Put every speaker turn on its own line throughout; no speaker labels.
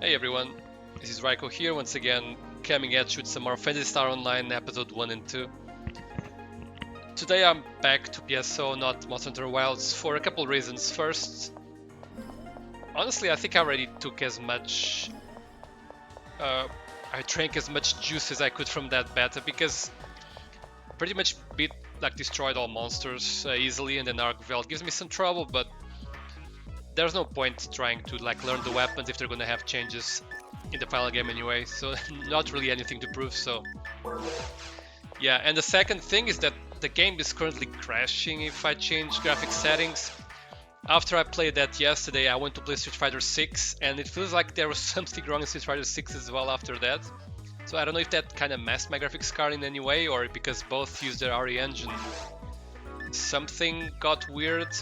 Hey everyone, this is Raiko here once again, coming at you with some more Phantasy Star Online episode 1 and 2. Today I'm back to PSO, not Monster Hunter Wilds, for a couple reasons. First, honestly I think I already took as much... I drank as much juice as I could from that beta, because pretty much destroyed all monsters easily, and then Argvel gives me some trouble, but there's no point trying to learn the weapons if they're gonna have changes in the final game anyway, so not really anything to prove. So yeah, and the second thing is that the game is currently crashing if I change graphic settings. After I played that yesterday, I went to play Street Fighter 6, and it feels like there was something wrong in Street Fighter 6 as well after that. So I don't know if that kind of messed my graphics card in any way, or because both use their RE engine, something got weird.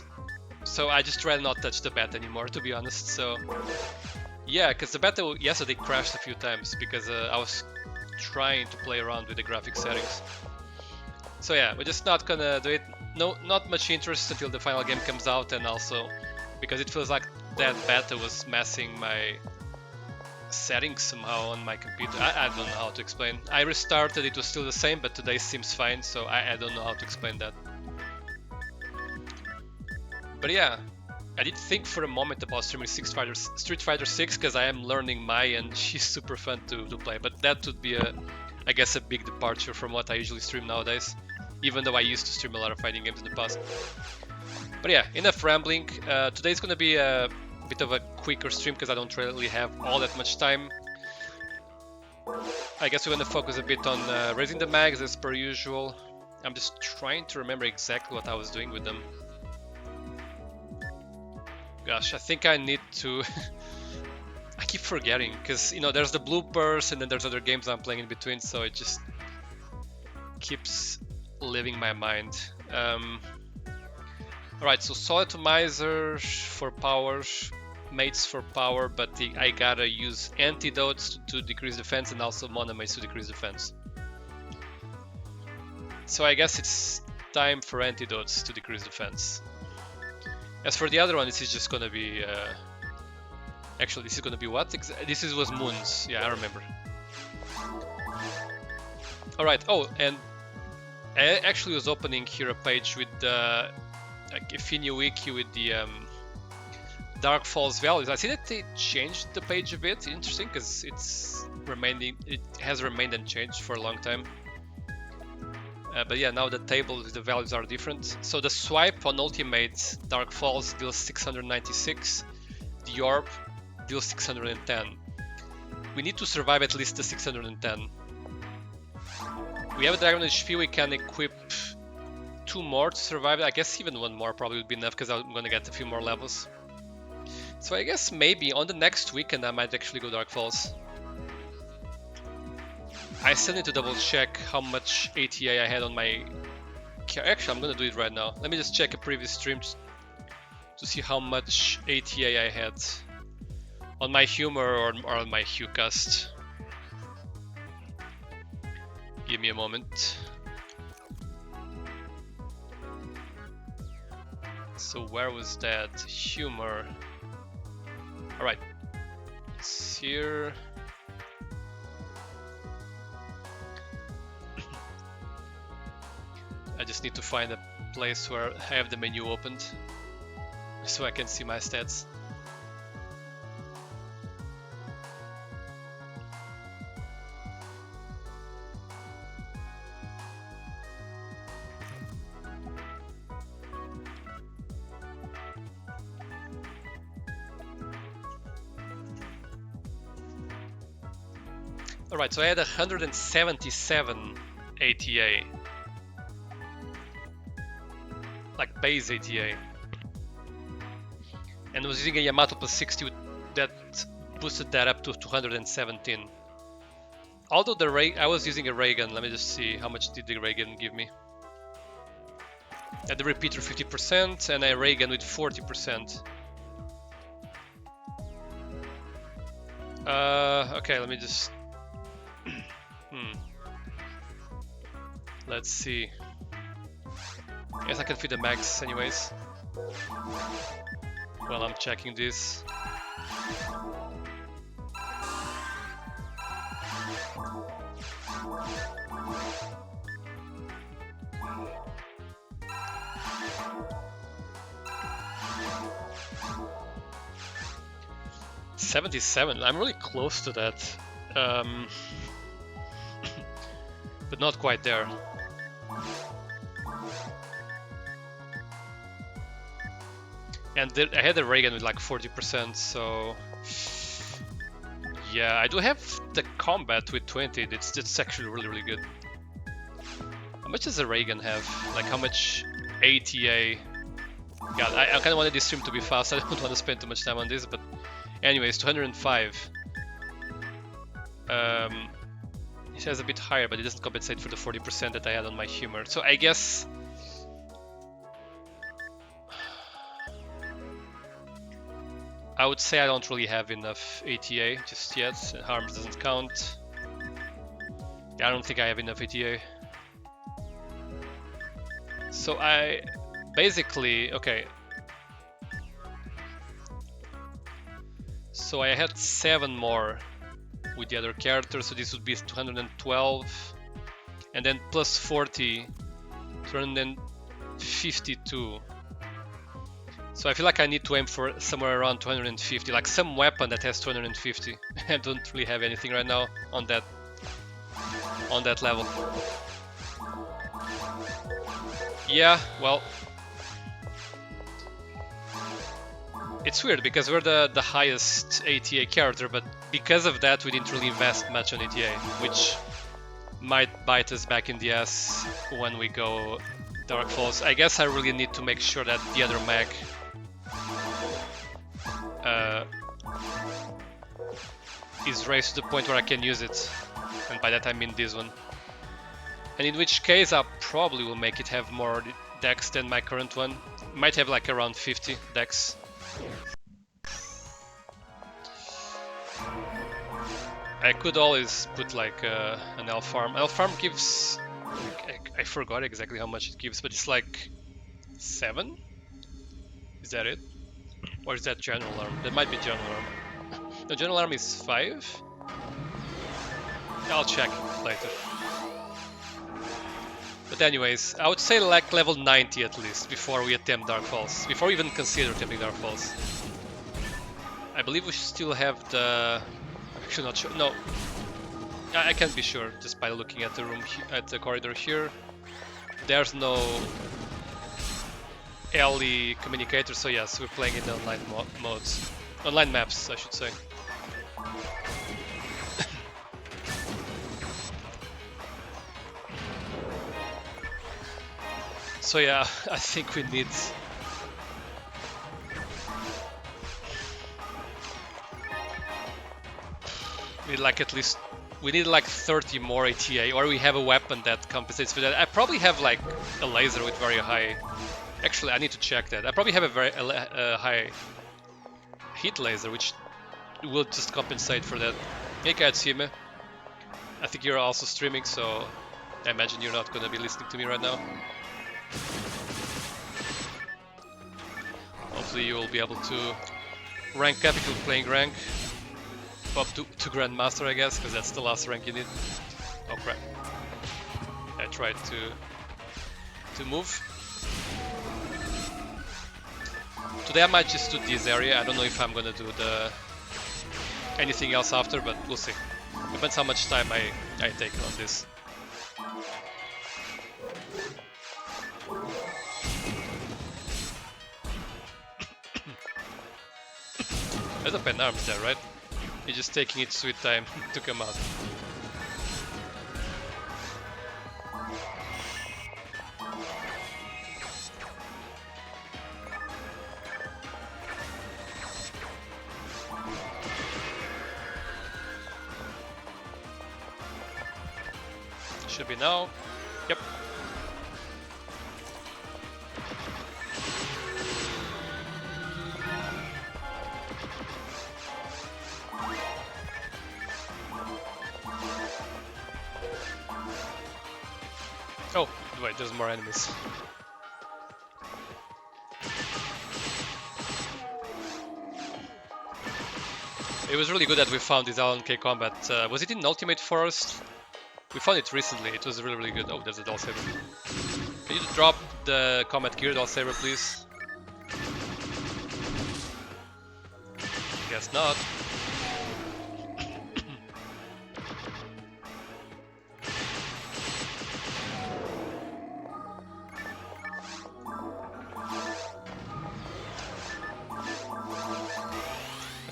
So I just rather not touch the beta anymore, to be honest. So yeah, because the beta yesterday crashed a few times because I was trying to play around with the graphic settings. So yeah, we're just not gonna do it. No, not much interest until the final game comes out, and also because it feels like that beta was messing my settings somehow on my computer. I don't know how to explain. I restarted, it was still the same, but today seems fine, so I don't know how to explain that. But yeah, I did think for a moment about streaming Street Fighter 6 because I am learning Mai and she's super fun to play. But that would be I guess a big departure from what I usually stream nowadays, even though I used to stream a lot of fighting games in the past. But yeah, enough rambling. Today's gonna be a bit of a quicker stream because I don't really have all that much time. I guess we're gonna focus a bit on raising the mags as per usual. I'm just trying to remember exactly what I was doing with them. Gosh, I think I need to... I keep forgetting, because, you know, there's the bloopers and then there's other games I'm playing in between, so it just keeps leaving my mind. Alright, so Solid Atomizer for power, Mates for power, but I gotta use Antidotes to decrease defense and also Monomates to decrease defense. So I guess it's time for Antidotes to decrease defense. As for the other one, this is just gonna be... Actually, this is gonna be what? This was Moons. Yeah, I remember. Alright, oh, and I actually was opening here a page with a Fini Wiki with the Dark Falls values. I see that they changed the page a bit. Interesting, because it has remained unchanged for a long time. But yeah, now the table with the values are different. So the swipe on Ultimate Dark Falls deals 696, the Orb deals 610. We need to survive at least the 610. We have a Dragon HP, we can equip 2 more to survive. I guess even 1 more probably would be enough because I'm gonna get a few more levels. So I guess maybe on the next weekend I might actually go Dark Falls. I still need to double check how much ATA I had on my... Actually, I'm gonna do it right now. Let me just check a previous stream to see how much ATA I had on my Humor or on my HuCast. Give me a moment. So where was that? Humor. Alright. It's here. I just need to find a place where I have the menu opened so I can see my stats. Alright, so I had 177 ATA. Like base ATA, and I was using a Yamato plus 60 that boosted that up to 217. Although I was using a ray gun. Let me just see how much did the ray gun give me. I had the repeater 50% and a ray gun with 40%. Okay, let me just... Let's see. Guess I can feed the max anyways. While I'm checking this. 77. I'm really close to that, but not quite there. And I had a Reagan with like 40%, so yeah, I do have the combat with 20. It's actually really good. How much does a Reagan have? Like how much ATA? God, I kind of wanted this stream to be fast. I don't want to spend too much time on this, but anyways, 205. It has a bit higher, but it doesn't compensate for the 40% that I had on my humor. So I guess I would say I don't really have enough ATA just yet. Harms doesn't count. Yeah, I don't think I have enough ATA. So I basically, okay. So I had 7 more with the other characters, so this would be 212. And then plus 40, 252. So I feel like I need to aim for somewhere around 250, like some weapon that has 250. I don't really have anything right now on that level. Yeah, well, it's weird because we're the highest ATA character, but because of that we didn't really invest much on ATA, which might bite us back in the ass when we go Dark Falls. I guess I really need to make sure that the other mag is raised to the point where I can use it, and by that I mean this one. And in which case I probably will make it have more dex than my current one. Might have like around 50 dex. I could always put like an elf farm. Elf farm gives... I forgot exactly how much it gives, but it's like 7? Is that it? Or is that general arm? That might be general arm. No, general arm is 5? I'll check later. But anyways, I would say like level 90 at least before we attempt Dark Falls. Before we even consider attempting Dark Falls. I believe we still have the... I'm actually not sure. No. I can't be sure just by looking at the room, at the corridor here. There's no LE communicator, so yes, we're playing in the online modes. Online maps, I should say. So yeah, I think we need... like at least... We need like 30 more ATA, or we have a weapon that compensates for that. I probably have like a laser with very high... Actually, I need to check that. I probably have a very high heat laser, which will just compensate for that. Hey Katsime, I think you're also streaming, so I imagine you're not gonna be listening to me right now. Hopefully you will be able to rank up if you're playing rank. Up to Grandmaster, I guess, because that's the last rank you need. Oh crap. I tried to move. Today I might just do this area. I don't know if I'm gonna do anything else after, but we'll see. Depends how much time I take on this. There's a pen arms there, right? You're just taking its sweet time to come out. Should be now. Yep. Oh, wait, there's more enemies. It was really good that we found this Alan K combat. Was it in Ultimate Forest? We found it recently. It was really good. Oh, there's a Doll Saber. Can you drop the combat gear, Doll Saber, please? Guess not.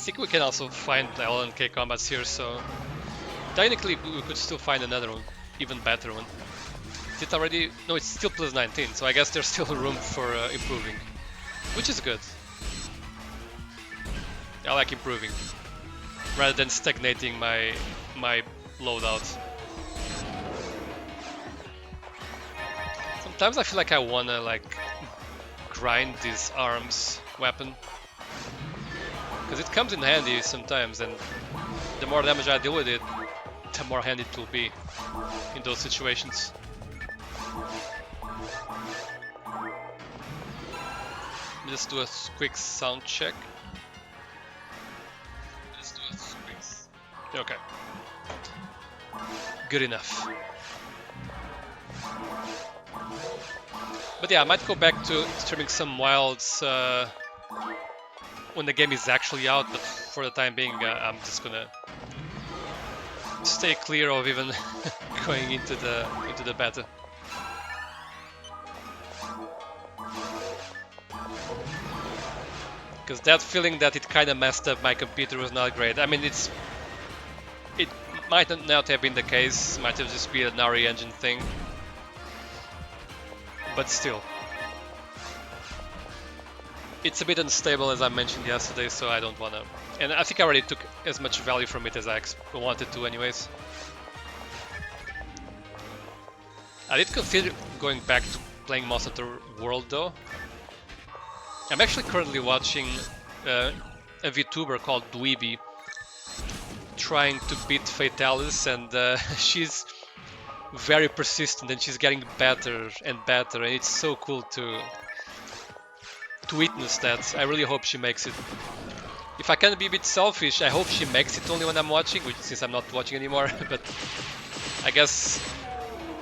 think we can also find L and K combats here, so technically we could still find another one, even better one. Is it already? No, it's still plus 19, so I guess there's still room for improving, which is good. I like improving rather than stagnating my loadout. Sometimes I feel like I wanna like grind this arms weapon because it comes in handy sometimes, and the more damage I deal with it, the more handy it will be in those situations. Just do a quick sound check. Okay. Good enough. But yeah, I might go back to streaming some wilds when the game is actually out, but for the time being I'm just gonna stay clear of even going into the beta. Because that feeling that it kind of messed up my computer was not great. I mean, it might not have been the case, might have just been an RE engine thing, but still. It's a bit unstable, as I mentioned yesterday, so I don't wanna... And I think I already took as much value from it as I wanted to anyways. I did consider going back to playing Monster Hunter World though. I'm actually currently watching a VTuber called Dweeby trying to beat Fatalis, and she's very persistent and she's getting better and better, and it's so cool to witness that. I really hope she makes it. If I can be a bit selfish, I hope she makes it only when I'm watching, which since I'm not watching anymore, but I guess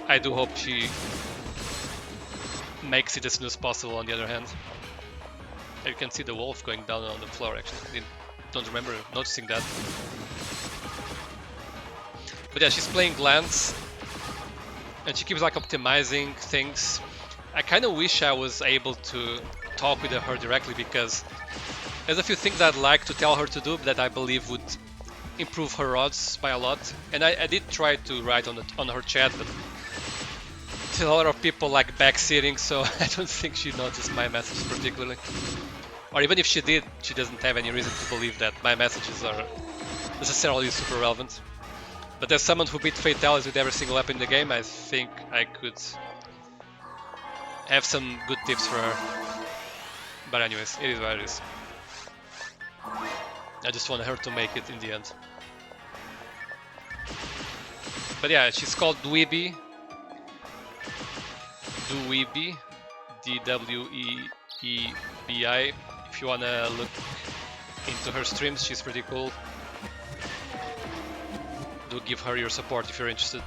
I do hope she makes it as soon as possible on the other hand. You can see the wolf going down on the floor actually. I don't remember noticing that. But yeah, she's playing Glance and she keeps like optimizing things. I kind of wish I was able to talk with her directly, because there's a few things I'd like to tell her to do that I believe would improve her odds by a lot. And I did try to write on her chat, but there's a lot of people like backseating, so I don't think she noticed my messages particularly. Or even if she did, she doesn't have any reason to believe that my messages are necessarily super relevant. But as someone who beat Fatalis with every single weapon in the game, I think I could have some good tips for her. But anyways, it is what it is. I just want her to make it in the end. But yeah, she's called Dweeby. Dweeby. D-W-E-E-B-I. If you wanna look into her streams, she's pretty cool. Do give her your support if you're interested.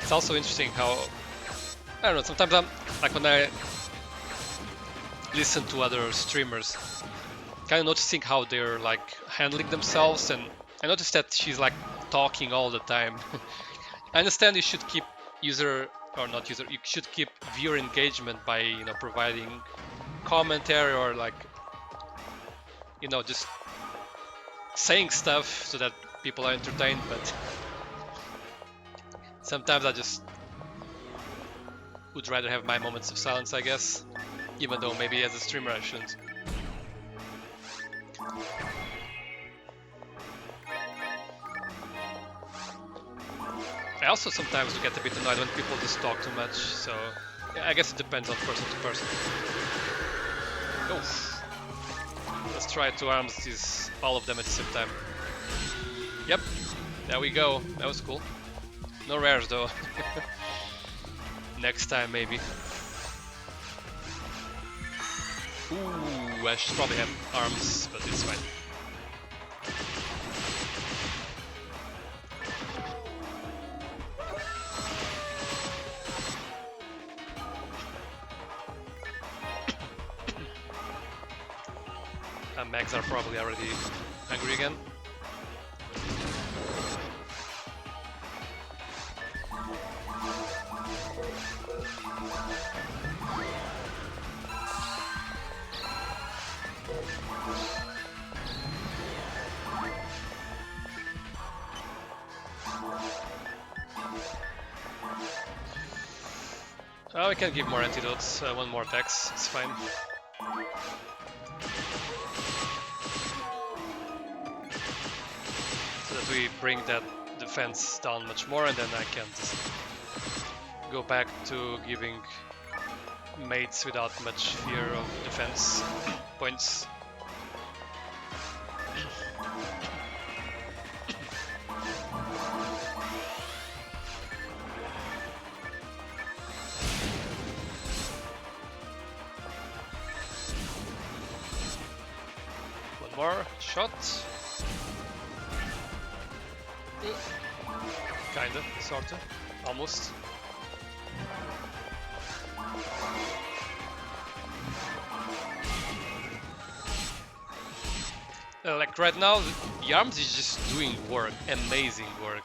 It's also interesting how, I don't know, sometimes I'm like when I listen to other streamers, kind of noticing how they're like handling themselves, and I noticed that she's like talking all the time. I understand you should keep you should keep viewer engagement by, you know, providing commentary or like, you know, just saying stuff so that people are entertained, but sometimes I just would rather have my moments of silence, I guess, even though maybe as a streamer I shouldn't. I also sometimes get a bit annoyed when people just talk too much, so yeah, I guess it depends on person to person. Oh. Let's try to arms all of them at the same time. Yep, there we go. That was cool. No rares though. Next time maybe. Ooh, I should probably have arms, but it's fine. Mags are probably already Hungry again. Oh, we can give more antidotes, one more tax, it's fine. So that we bring that defense down much more, and then I can just go back to giving mates without much fear of defense points. One more shot. Kinda, sorta, almost. Like right now, the arms is just doing work, amazing work.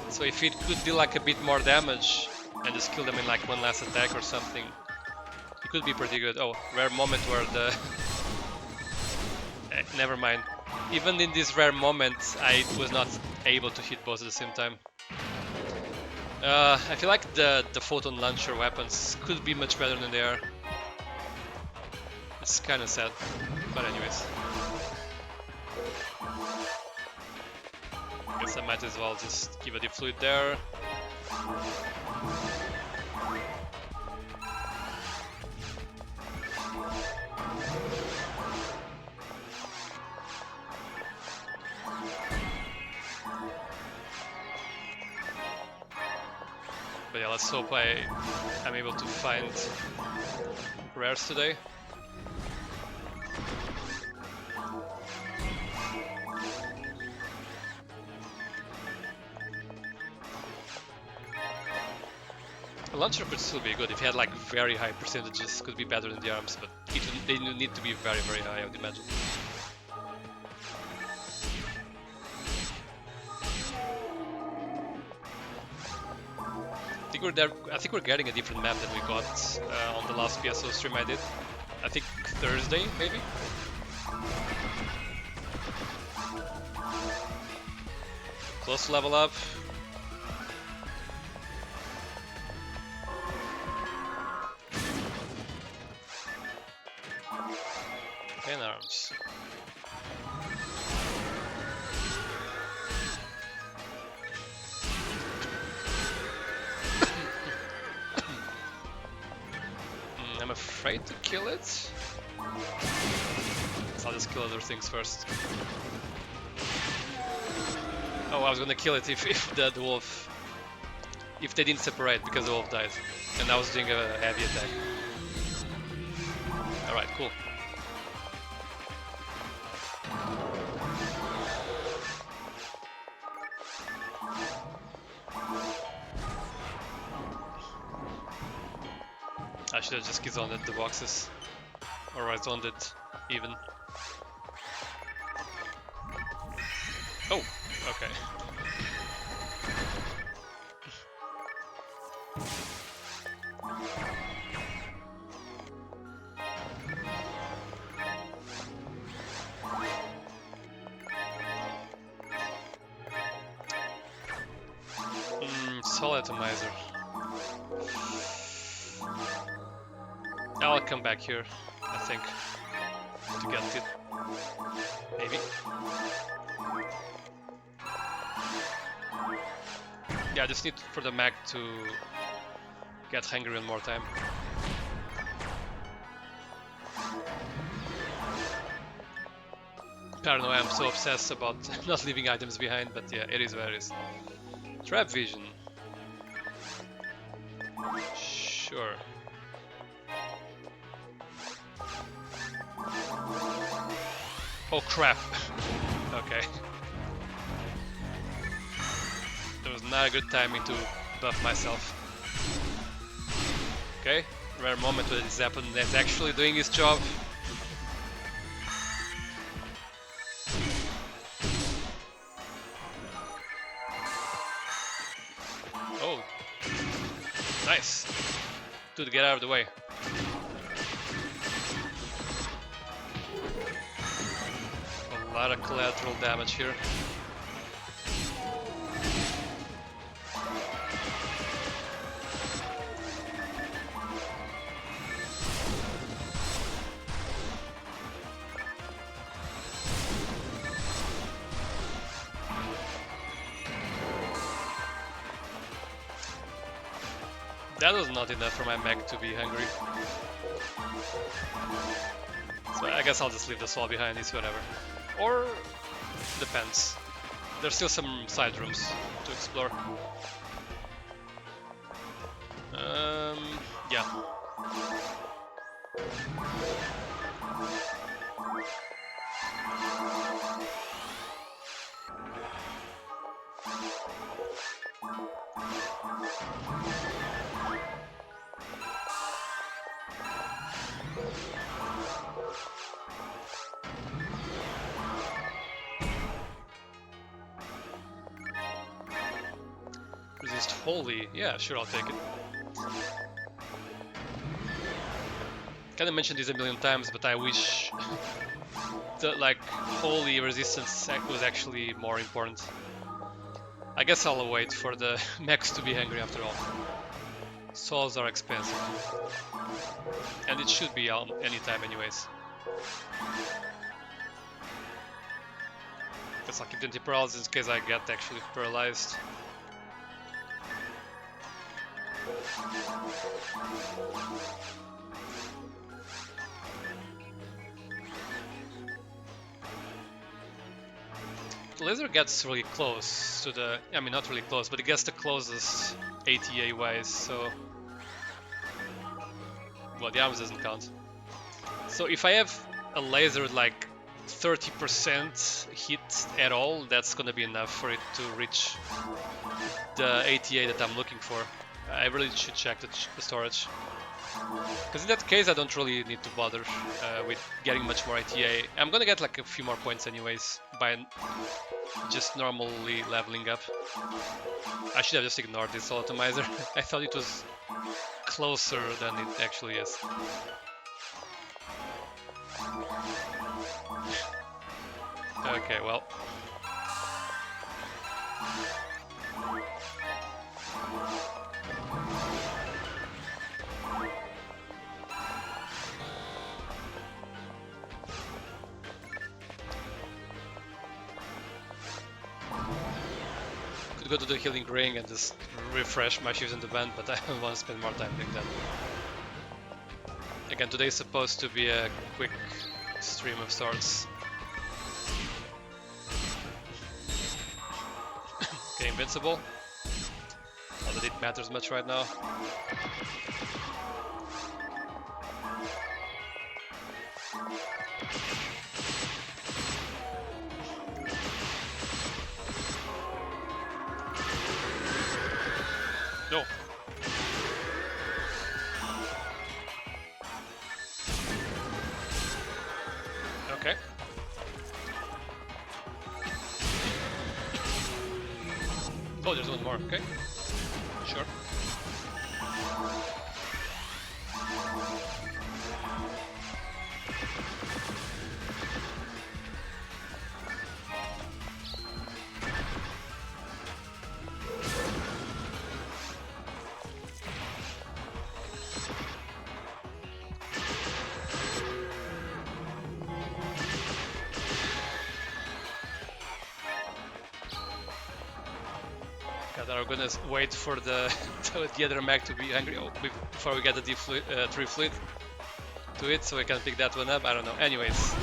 So if it could do like a bit more damage and just kill them in like one last attack or something, it could be pretty good. Oh, rare moment where the... never mind. Even in this rare moment, I was not able to hit both at the same time. I feel like the photon launcher weapons could be much better than they are. It's kind of sad, but anyways. I guess I might as well just give a deep fluid there. But yeah, let's hope I'm able to find rares today. The launcher could still be good if you had like very high percentages, could be better than the arms, but they need to be very, very high, I would imagine. I think we're getting a different map than we got on the last PSO stream I did. I think Thursday, maybe? Close to level up. And arms. I'm afraid to kill it. So I'll just kill other things first. Oh, I was gonna kill it if the wolf... If they didn't separate because the wolf died. And I was doing a heavy attack. Alright, cool. I should have just zoned the boxes. Or I zoned it even. Oh, okay. Soul Atomizer. I'll come back here, I think, to get it. Maybe. Yeah, I just need for the mag to get hungry one more time. I don't know, I'm so obsessed about not leaving items behind, but yeah, it is what it is. Trap vision. Sure. Oh crap. Okay. That was not a good timing to buff myself. Okay, rare moment where this happened that's actually doing his job. Nice. Dude, get out of the way. A lot of collateral damage here. That was not enough for my mech to be hungry. So I guess I'll just leave the Sol behind, it's whatever. Or depends. There's still some side rooms to explore. Yeah. Resist holy, yeah, sure, I'll take it. Kinda mentioned this a million times, but I wish the holy resistance was actually more important. I guess I'll wait for the mechs to be hungry after all. Souls are expensive. And it should be on anytime anyways. Guess I'll keep the anti-paralysis in case I get actually paralyzed. The laser gets really close to the... I mean, not really close, but it gets the closest ATA-wise, so... Well, the arms doesn't count. So if I have a laser with like 30% hit at all, that's gonna be enough for it to reach the ATA that I'm looking for. I really should check the storage. Because in that case I don't really need to bother with getting much more ATA. I'm gonna get like a few more points anyways by just normally leveling up. I should have just ignored this atomizer. I thought it was closer than it actually is. Okay, well. Could go to the healing ring and just refresh my shields in the band, but I don't want to spend more time doing that. Again, today is supposed to be a quick stream of sorts. Okay, invincible. Not that it matters much right now. No. Okay. Oh, there's one more. Okay. Sure. We're gonna wait for the other mech to be hungry before we get the tree fleet to it, so we can pick that one up. I don't know. Anyways,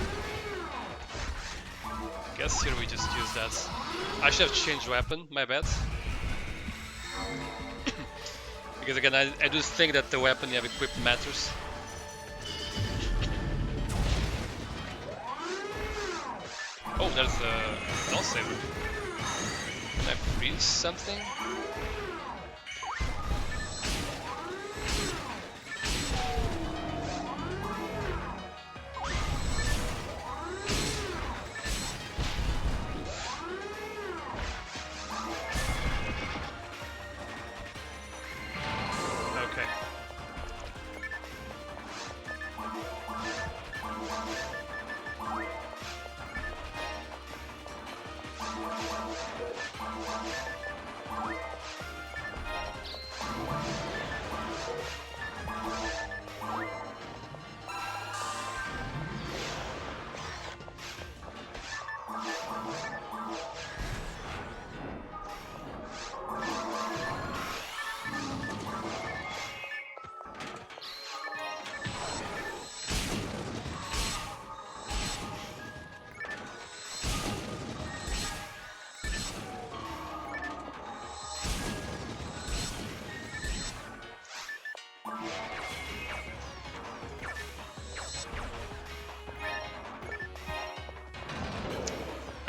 guess here we just use that. I should have changed weapon. My bad. Because again, I do think that the weapon you have equipped matters. Oh, there's a null saver. Can I freeze something?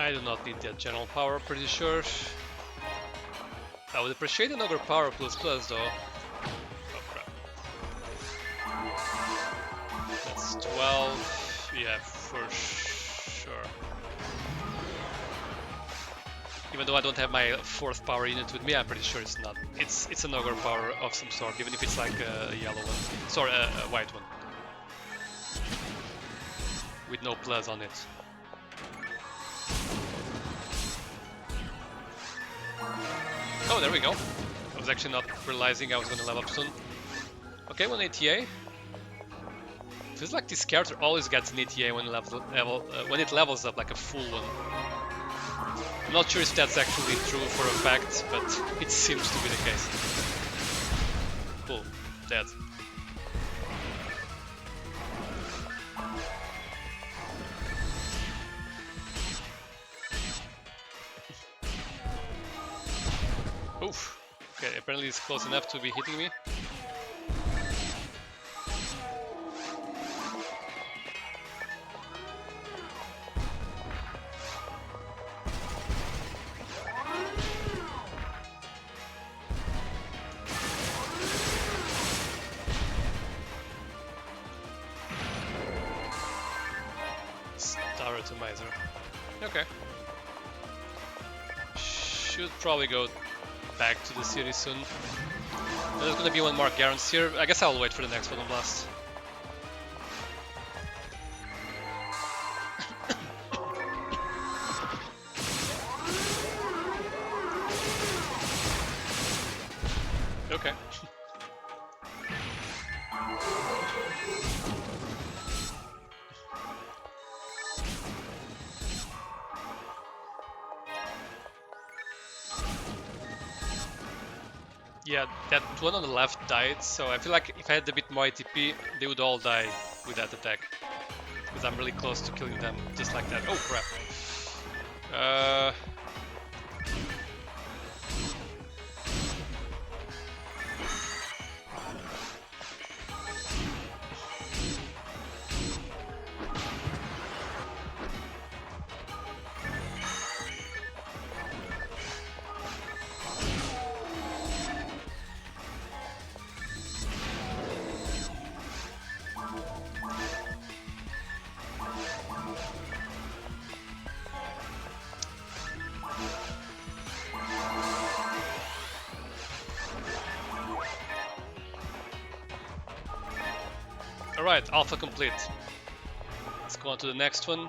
I do not need that general power, pretty sure. I would appreciate another power plus plus though. Oh crap. That's 12. Yeah, for sure. Even though I don't have my 4th power unit with me, I'm pretty sure it's not. It's an ogre power of some sort, even if it's like a yellow one. Sorry, a white one. With no plus on it. Oh, there we go. I was actually not realizing I was gonna level up soon. Okay, 1 ATA. Feels like this character always gets an ATA when when it levels up like a full one. I'm not sure if that's actually true for a fact, but it seems to be the case. Cool, dead. Oof. Okay, apparently it's close enough to be hitting me. Star Atomizer. Okay. Should probably go back to the city soon. There's gonna be one more Garance here. I guess I'll wait for the next one on blast. Okay. Yeah, that one on the left died, so I feel like if I had a bit more ATP, they would all die with that attack. Because I'm really close to killing them, just like that. Oh crap. Alright, alpha complete. Let's go on to the next one.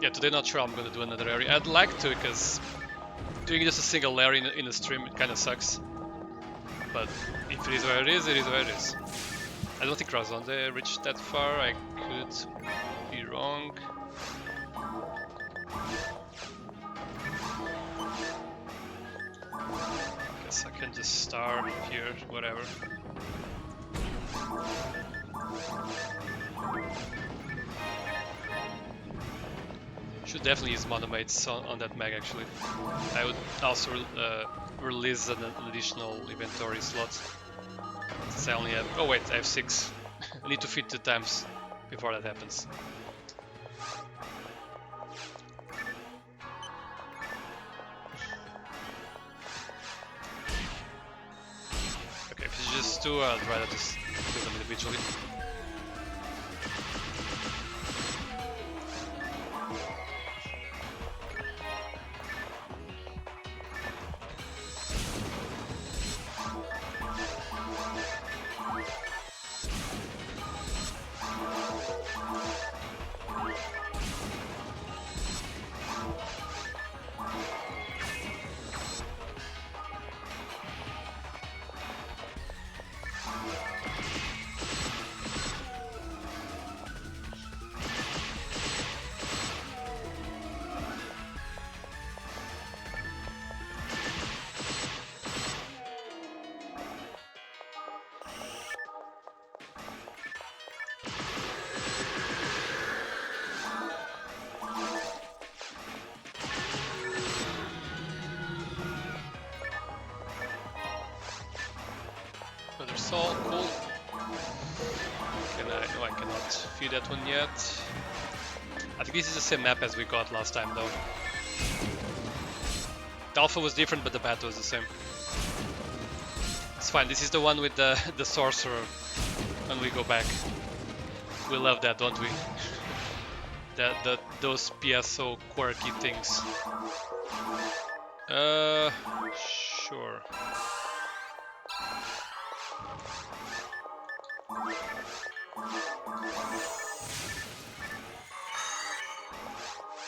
Yeah, today not sure I'm gonna do another area. I'd like to, because doing just a single area in a stream, it kinda sucks. But if it is where it is, it is where it is. I don't think Razonde reached that far, I could be wrong. Guess I can just start here, whatever. Should definitely use monomates on that mag actually. I would also release an additional inventory slot. Since I only have... oh wait, I have 6. I need to feed 2 times before that happens. Okay, if it's just 2, I'd rather just kill them individually. Soul, cool. Can I? No, I cannot feed that one yet. I think this is the same map as we got last time though. The alpha was different, but the beta was the same. It's fine, this is the one with the sorcerer when we go back. We love that, don't we? Those PSO quirky things. Sure.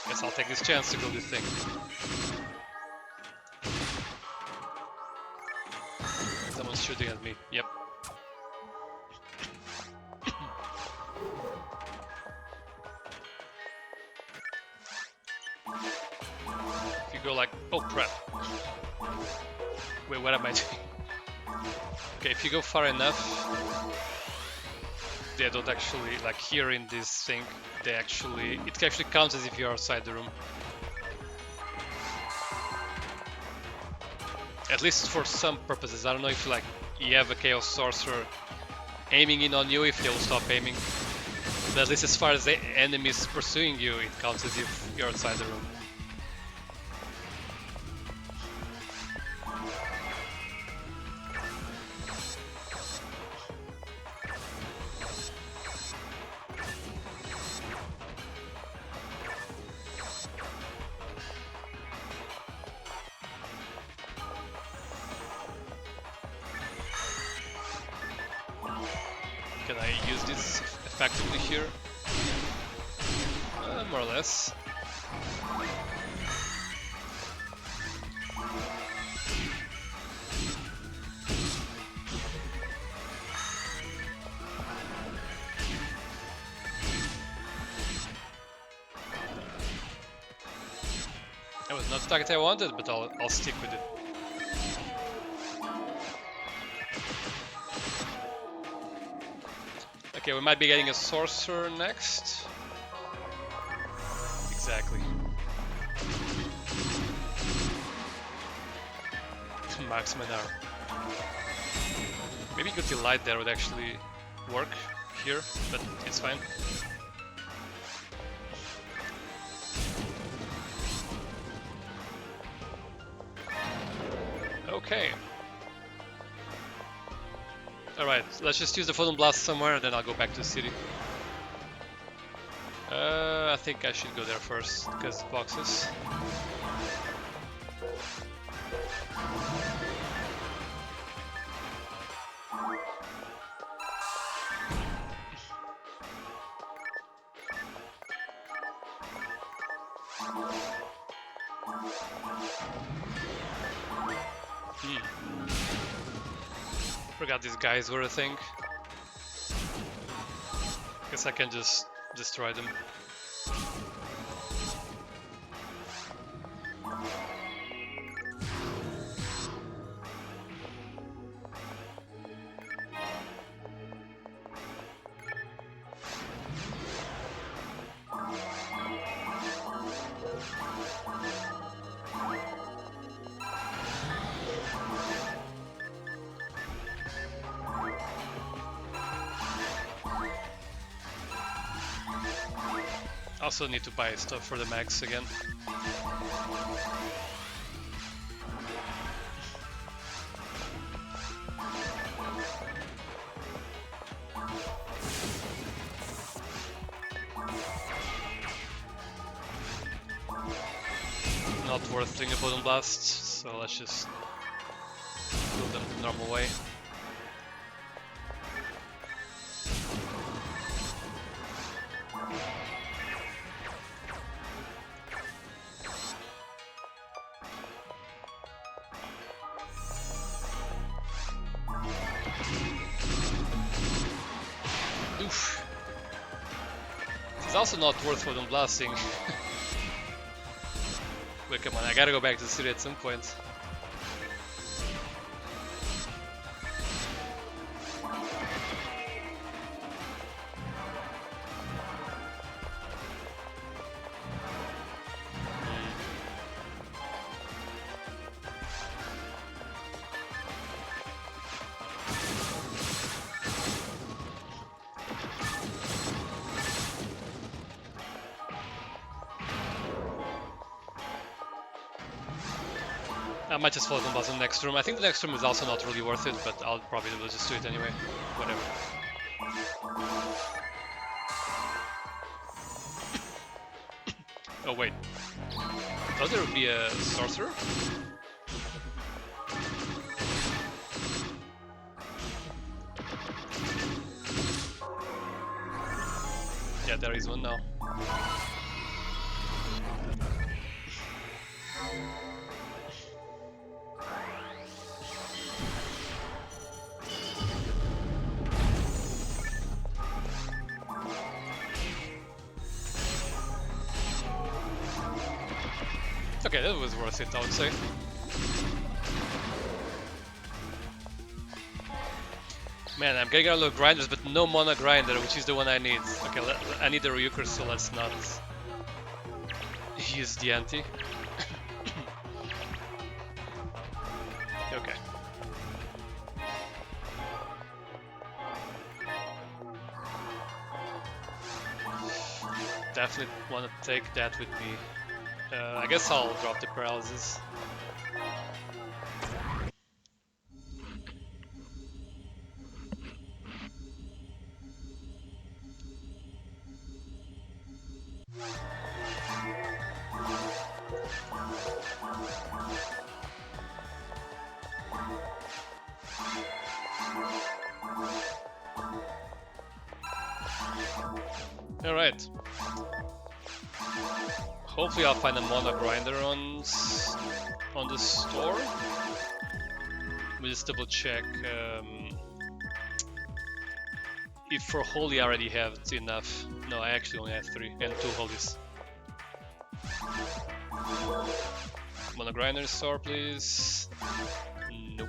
Guess I'll take this chance to kill this thing. Someone's shooting at me. Yep. If you go like, oh crap. Wait, what am I doing? Okay, if you go far enough, they don't actually, like here in this thing, it actually counts as if you're outside the room. At least for some purposes. I don't know if like you have a Chaos Sorcerer aiming in on you, if they will stop aiming. But at least as far as the enemy is pursuing you, it counts as if you're outside the room. Can I use this effectively here? More or less. That was not the target I wanted, but I'll stick with it. Okay, we might be getting a sorcerer next. Exactly. Marksman arrow. Maybe Guilty Light there would actually work here, but it's fine. Okay. Alright, let's just use the Photon Blast somewhere and then I'll go back to the city. I think I should go there first, because boxes. Forgot these guys were a thing. Guess I can just destroy them. Also need to buy stuff for the max again. Not worth doing a Photon Blast, so let's just kill them the normal way. Oof. It's also not worth Photon Blasting. Wait, come on, I gotta go back to the city at some point. I might just follow combos in the next room. I think the next room is also not really worth it, but I'll probably will just do it anyway. Whatever. Oh wait. Thought there would be a sorcerer? Yeah, there is one now. Okay, that was worth it, I would say. Man, I'm getting a lot of grinders, but no mana grinder, which is the one I need. Okay, I need a Ryuker, so let's not use the anti. Okay. Definitely want to take that with me. I guess I'll drop the paralysis. Alright. Hopefully I'll find a mana grinder on the store. Let me just double check if for holy I already have enough. No, I actually only have 3 and 2 holies. Mana grinder store, please. Nope.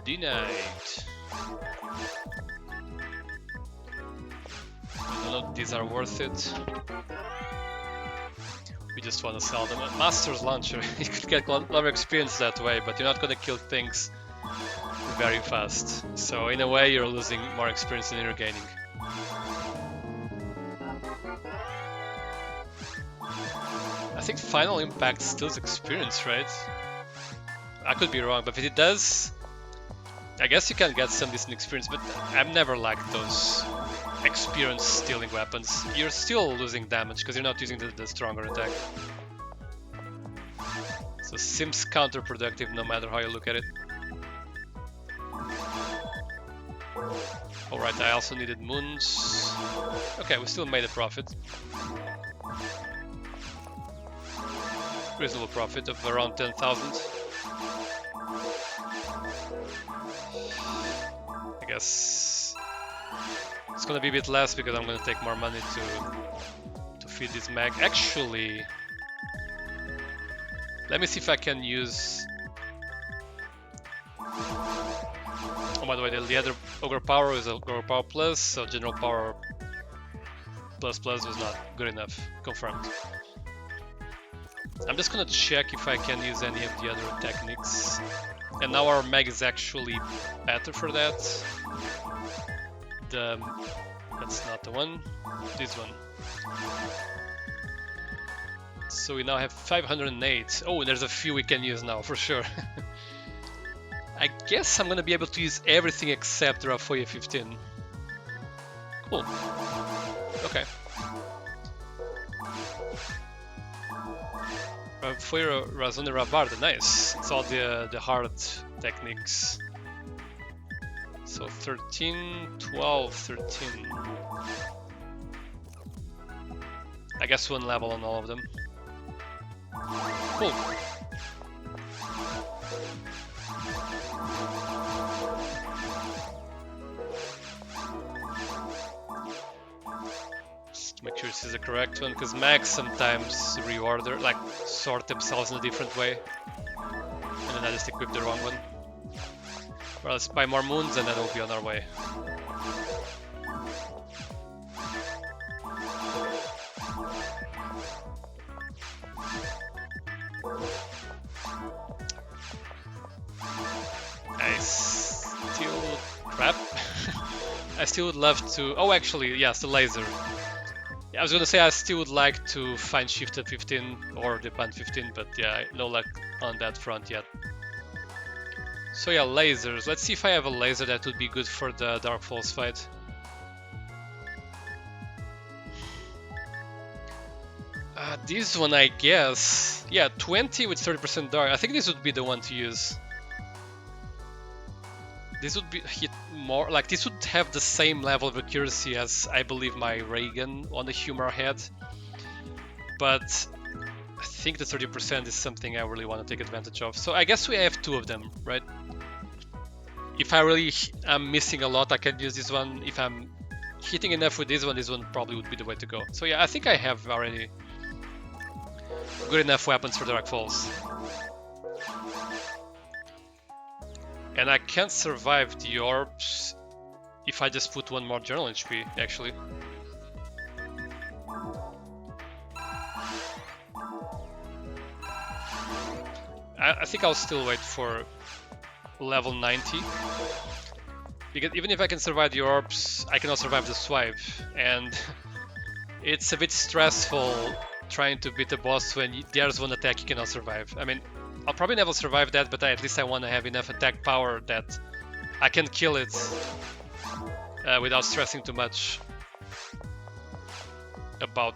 Denied. None of these are worth it. We just want to sell them. A Master's Launcher, you could get a lot of experience that way, but you're not gonna kill things very fast. So in a way you're losing more experience than you're gaining. I think Final Impact steals experience, right? I could be wrong, but if it does, I guess you can get some decent experience, but I've never liked those experience stealing weapons. You're still losing damage because you're not using the stronger attack. So seems counterproductive no matter how you look at it. Alright, I also needed moons. Okay, we still made a profit. Reasonable profit of around 10,000. I guess it's gonna be a bit less because I'm gonna take more money to feed this mag. Actually, let me see if I can use. Oh, by the way, the other Ogre Power is Ogre Power Plus, so General Power Plus Plus was not good enough. Confirmed. I'm just gonna check if I can use any of the other techniques. And now our mag is actually better for that. That's not the one, this one. So we now have 508. Oh, there's a few we can use now, for sure. I guess I'm gonna be able to use everything except Rafoya 15. Cool. Okay. Rafoya Razone Rabarda, nice. It's all the hard techniques. So 13, 12, 13. I guess 1 level on all of them. Cool. Just make sure this is the correct one, because mags sometimes reorder, like sort themselves in a different way. And then I just equip the wrong one. Well, let's buy more moons and then we'll be on our way. I still would love to. Oh, actually, yes, the laser. Yeah, I was gonna say I still would like to find shift at 15 or the band 15, but yeah, no luck on that front yet. So yeah, lasers. Let's see if I have a laser that would be good for the Dark Falls fight. This one, I guess. Yeah, 20 with 30% dark. I think this would be the one to use. This would be hit more, like this would have the same level of accuracy as I believe my ray gun on the HUMAR had. But I think the 30% is something I really want to take advantage of. So I guess we have two of them, right? If I really am missing a lot, I can use this one. If I'm hitting enough with this one probably would be the way to go. So yeah, I think I have already good enough weapons for Dark Falls. And I can't survive the orbs if I just put one more Journal HP, actually. I think I'll still wait for level 90. Because even if I can survive the orbs, I cannot survive the swipe. And it's a bit stressful trying to beat a boss when there's one attack you cannot survive. I mean, I'll probably never survive that, but at least I want to have enough attack power that I can kill it without stressing too much about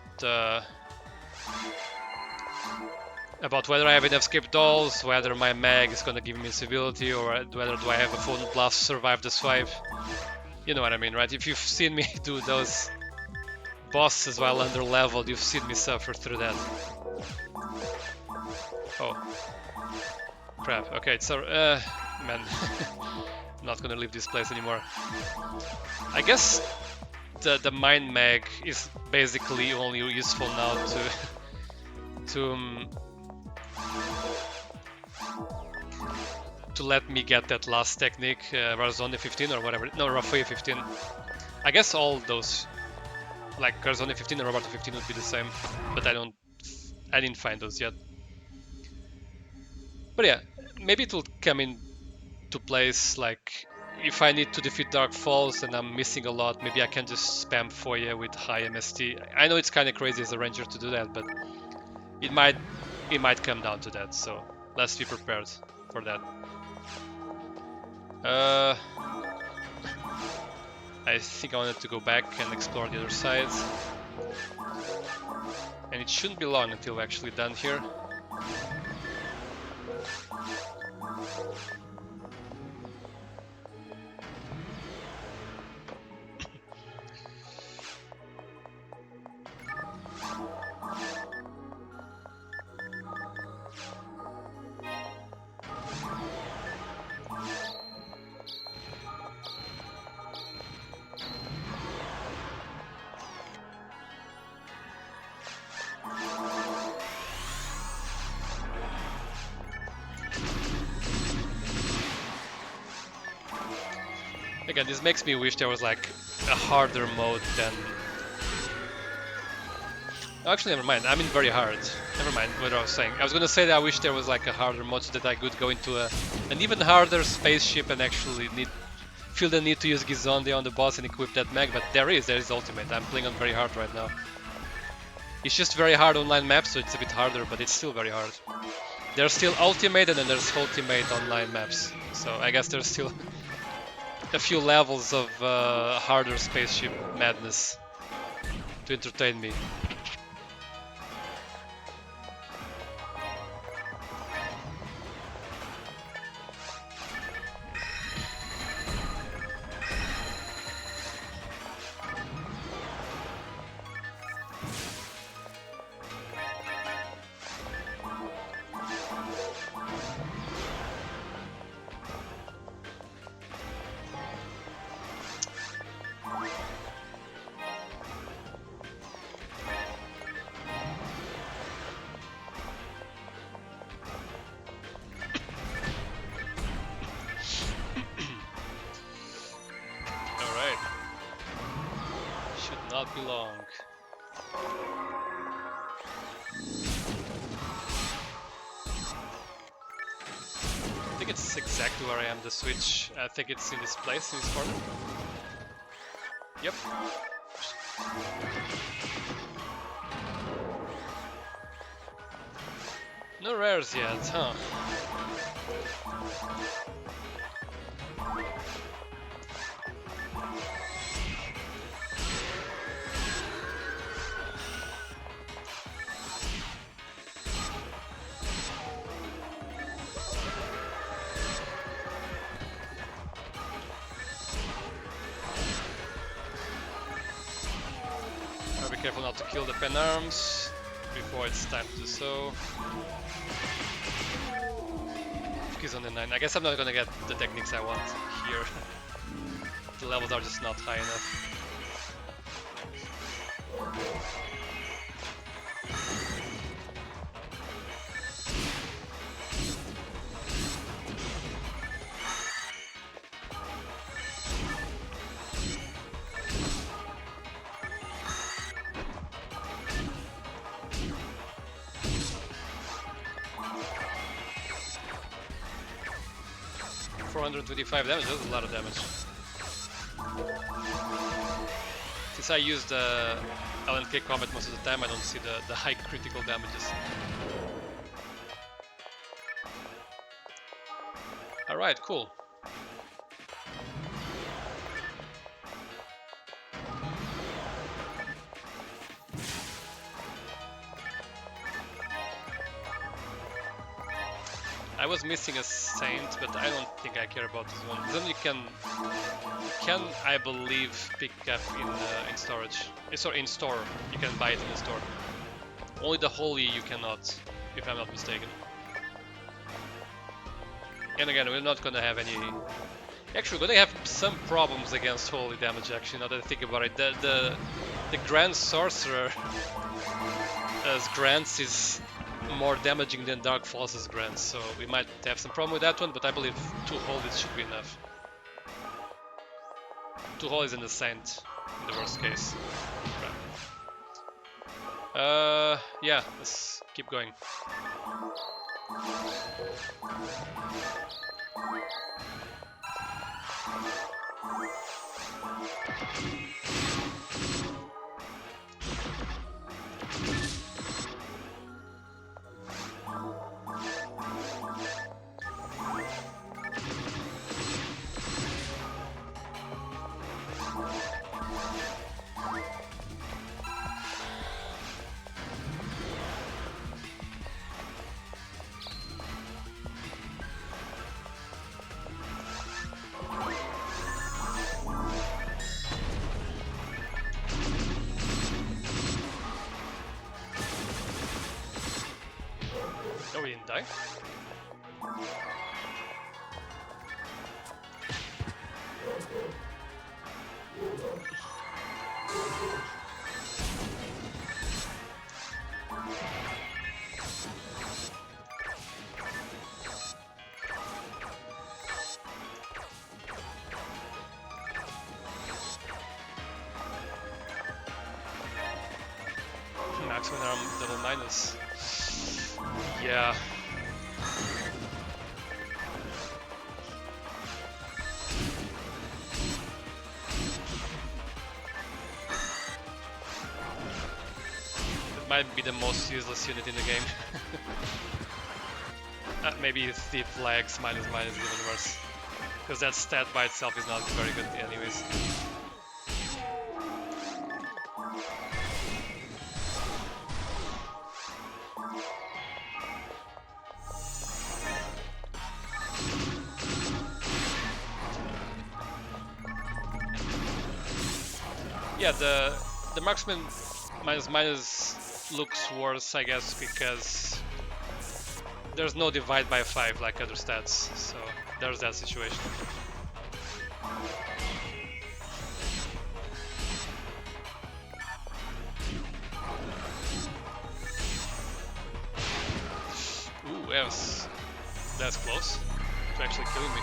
whether I have enough skip dolls, whether my mag is gonna give me invincibility, or whether do I have a full blast to survive the swipe. You know what I mean, right? If you've seen me do those bosses while under leveled, you've seen me suffer through that. Oh. Crap. Okay, it's man. I'm not gonna leave this place anymore. I guess the mind mag is basically only useful now to let me get that last technique, Garzone 15 or whatever. No, Rafael 15. I guess all those, like Garzone 15 and Roberto 15 would be the same, but I didn't find those yet. But yeah, maybe it will come into place, like if I need to defeat Dark Falls and I'm missing a lot, maybe I can just spam Foya with high MST. I know it's kind of crazy as a ranger to do that, but it might come down to that, so let's be prepared for that. I think I wanted to go back and explore the other side. And it shouldn't be long until we're actually done here. Again, this makes me wish there was like a harder mode than... Oh, actually, never mind. I mean very hard. Never mind what I was saying. I was gonna say that I wish there was like a harder mode so that I could go into an even harder spaceship and actually feel the need to use Gizonde on the boss and equip that mag, but there is ultimate. I'm playing on very hard right now. It's just very hard online maps, so it's a bit harder, but it's still very hard. There's still ultimate and then there's ultimate online maps, so I guess there's still a few levels of harder spaceship madness to entertain me. Not be long. I think it's exactly where I am, the switch. I think it's in this place, in this corner. Yep. No rares yet, huh? Be careful not to kill the pen arms before it's time to do so. He's on the 9. I guess I'm not gonna get the techniques I want here. The levels are just not high enough. $425 damage, that's a lot of damage. Since I use the LNK combat most of the time, I don't see the high critical damages. Alright, cool. I was missing a saint, but I don't think I care about this one. Then you can I believe pick up in storage. Sorry, in store. You can buy it in the store. Only the holy you cannot, if I'm not mistaken. And again, we're not gonna have any. Actually, we're gonna have some problems against holy damage. Actually, now that I think about it, the Grand Sorcerer as grants is more damaging than Dark Falls' grants, so we might have some problem with that one, but I believe 2 holies should be enough. 2 holies and a saint in the worst case. Yeah, let's keep going. Oh, we didn't die? Maximum arm double minus. Yeah. It might be the most useless unit in the game. Maybe the flags minus minus is even worse. Because that stat by itself is not very good anyways. Yeah, the marksman minus minus looks worse, I guess, because there's no divide by 5 like other stats, so there's that situation. Ooh, that's close to actually killing me.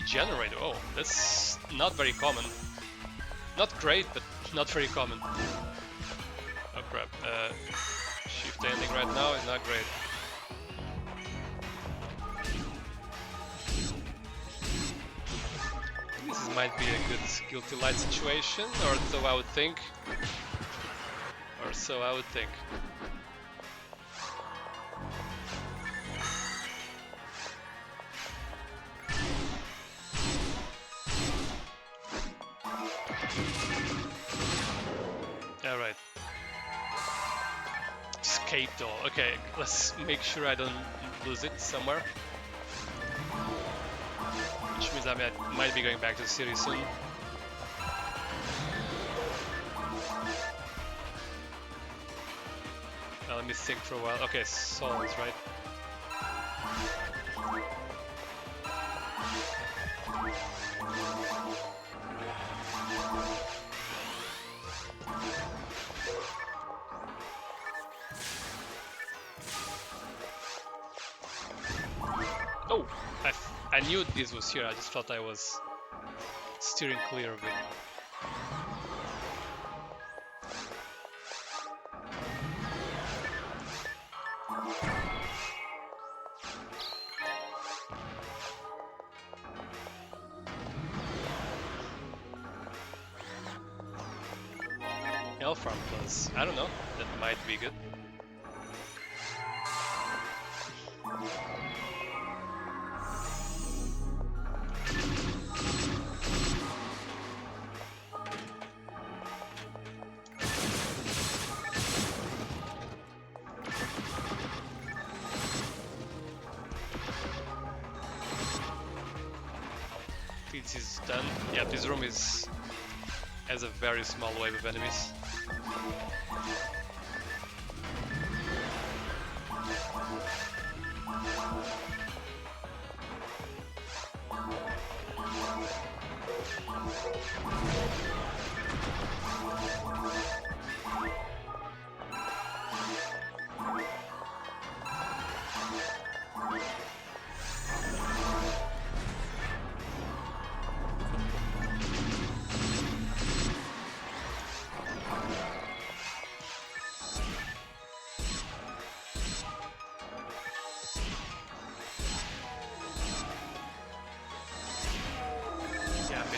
Generator, oh, that's not very common. Not great, but not very common. Oh crap, shift ending right now is not great. this might be a good guilty light situation, or so I would think. Or so I would think. Alright. Escape door. Okay, let's make sure I don't lose it somewhere. Which means I might be going back to the city soon. Now let me think for a while. Okay, souls, right? Oh! I knew this was here, I just thought I was steering clear of it. Farm plus, I don't know, that might be good. This is done. Yeah, this room has a very small wave of enemies.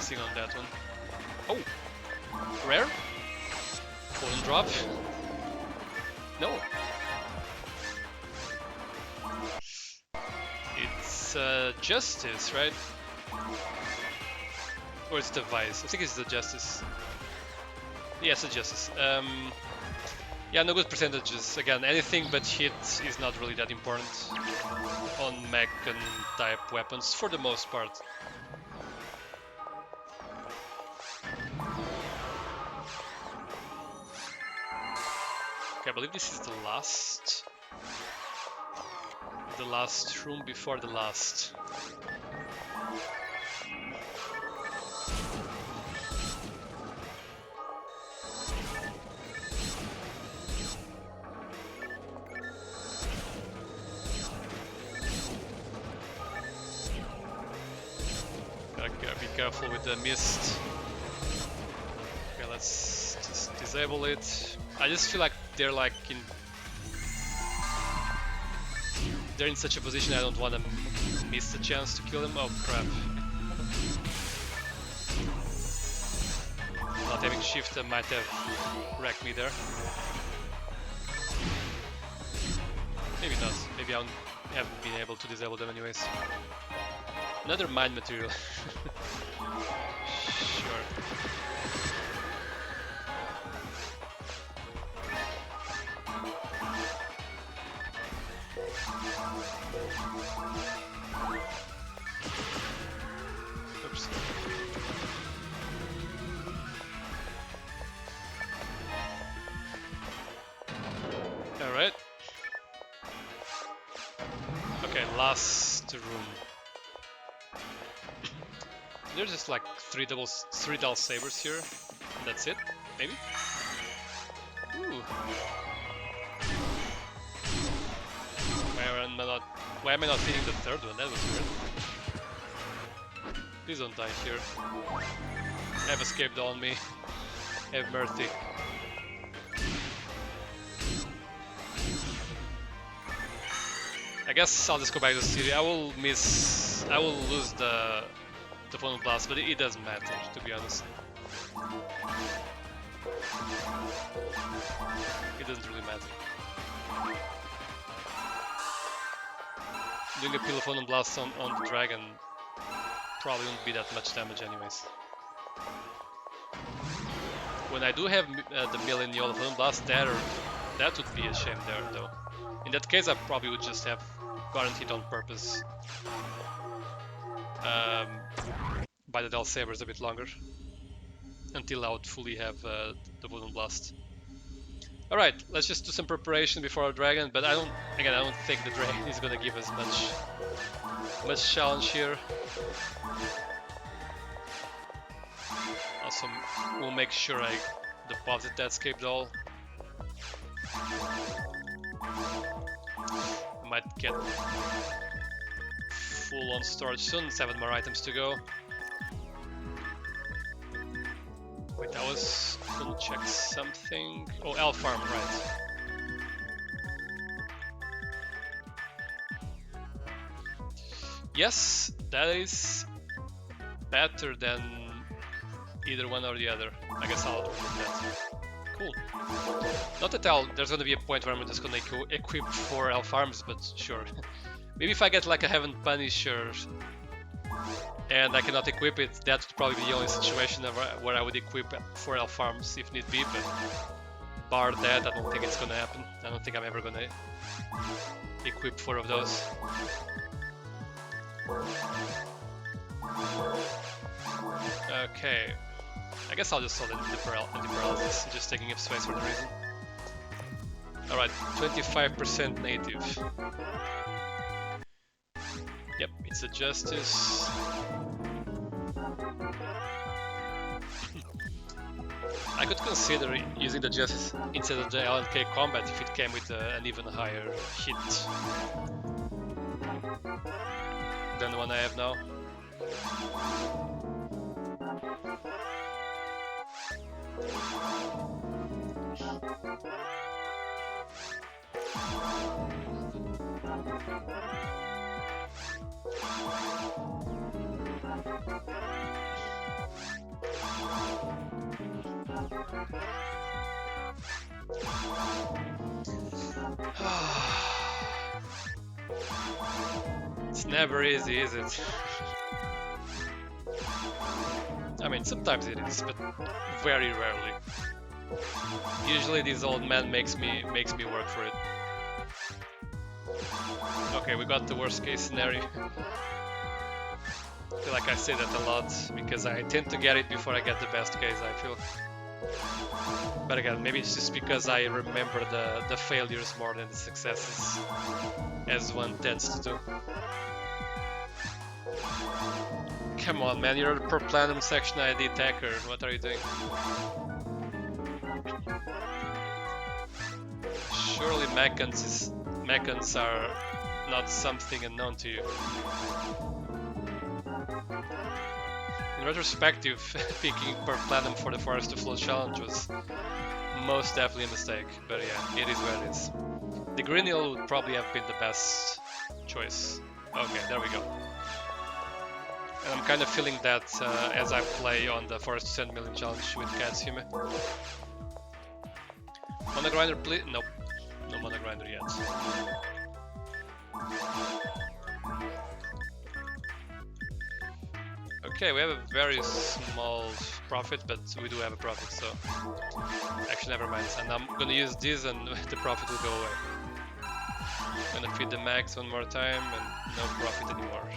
On that one. Oh! Rare? Golden drop? No! It's Justice, right? Or it's the Vice? I think it's the Justice. Yes, the Justice. Yeah, no good percentages. Again, anything but hit is not really that important on mech and type weapons, for the most part. Okay, I believe this is the last room before the last. Gotta be careful with the mist. Okay, let's just disable it. I just feel like they're in such a position I don't want to miss the chance to kill them. Oh crap. Not having shift might have wrecked me there. Maybe not. Maybe I haven't been able to disable them anyways. Another mind material. Sure. Oops. Alright. Okay, last room. There's just like three dull sabers here. That's it, maybe? Ooh. Why am I not feeling the third one? That was weird. Please don't die here. Have escaped on me. Have mercy. I guess I'll just go back to the city. I will lose the the Phone Blast, but it doesn't matter, to be honest. It doesn't really matter. Doing a Pilophone Blast on the dragon probably won't be that much damage anyways. When I do have the million Pilophone Blast, that would be a shame there though. In that case I probably would just have guaranteed on purpose by the Del Sabers a bit longer until I would fully have the Wooden Blast. Alright, let's just do some preparation before our dragon, but I don't think the dragon is gonna give us much challenge here. Also, we'll make sure I deposit that Scape Doll. I might get full on storage soon, 7 more items to go. Wait, I was gonna check something. Oh, Elf Farm, right. Yes, that is better than either one or the other. I guess I'll remove that. Cool. Not that there's gonna be a point where I'm just gonna equip 4 Elf Farms, but sure. Maybe if I get like a Heaven Punisher and I cannot equip it, that would probably be the only situation where I would equip 4 Elf Farms if need be, but bar that, I don't think it's gonna happen. I don't think I'm ever gonna equip 4 of those. Okay, I guess I'll just solve anti-paralysis, just taking up space for the reason. Alright, 25% native. Yep, it's a Justice. I could consider using the Justice instead of the LNK combat if it came with an even higher hit than the one I have now. It's never easy, is it? I mean, sometimes it is, but very rarely. Usually this old man makes me work for it. Okay, we got the worst case scenario. I feel like I say that a lot because I tend to get it before I get the best case, I feel. But again, maybe it's just because I remember the failures more than the successes, as one tends to do. Come on, man, you're a per planum section ID attacker. What are you doing? Surely mechans are not something unknown to you. In retrospective, picking per planum for the Forest to Flow challenge was most definitely a mistake, but yeah, it is what it is. The green hill would probably have been the best choice. Okay, there we go. And I'm kind of feeling that as I play on the Forest to 10 million challenge with Katsume. Mana grinder, please? Nope, no mana grinder yet. Okay, we have a very small profit, but we do have a profit, so actually never mind. And I'm gonna use this and the profit will go away. I'm gonna feed the max one more time and no profit anymore.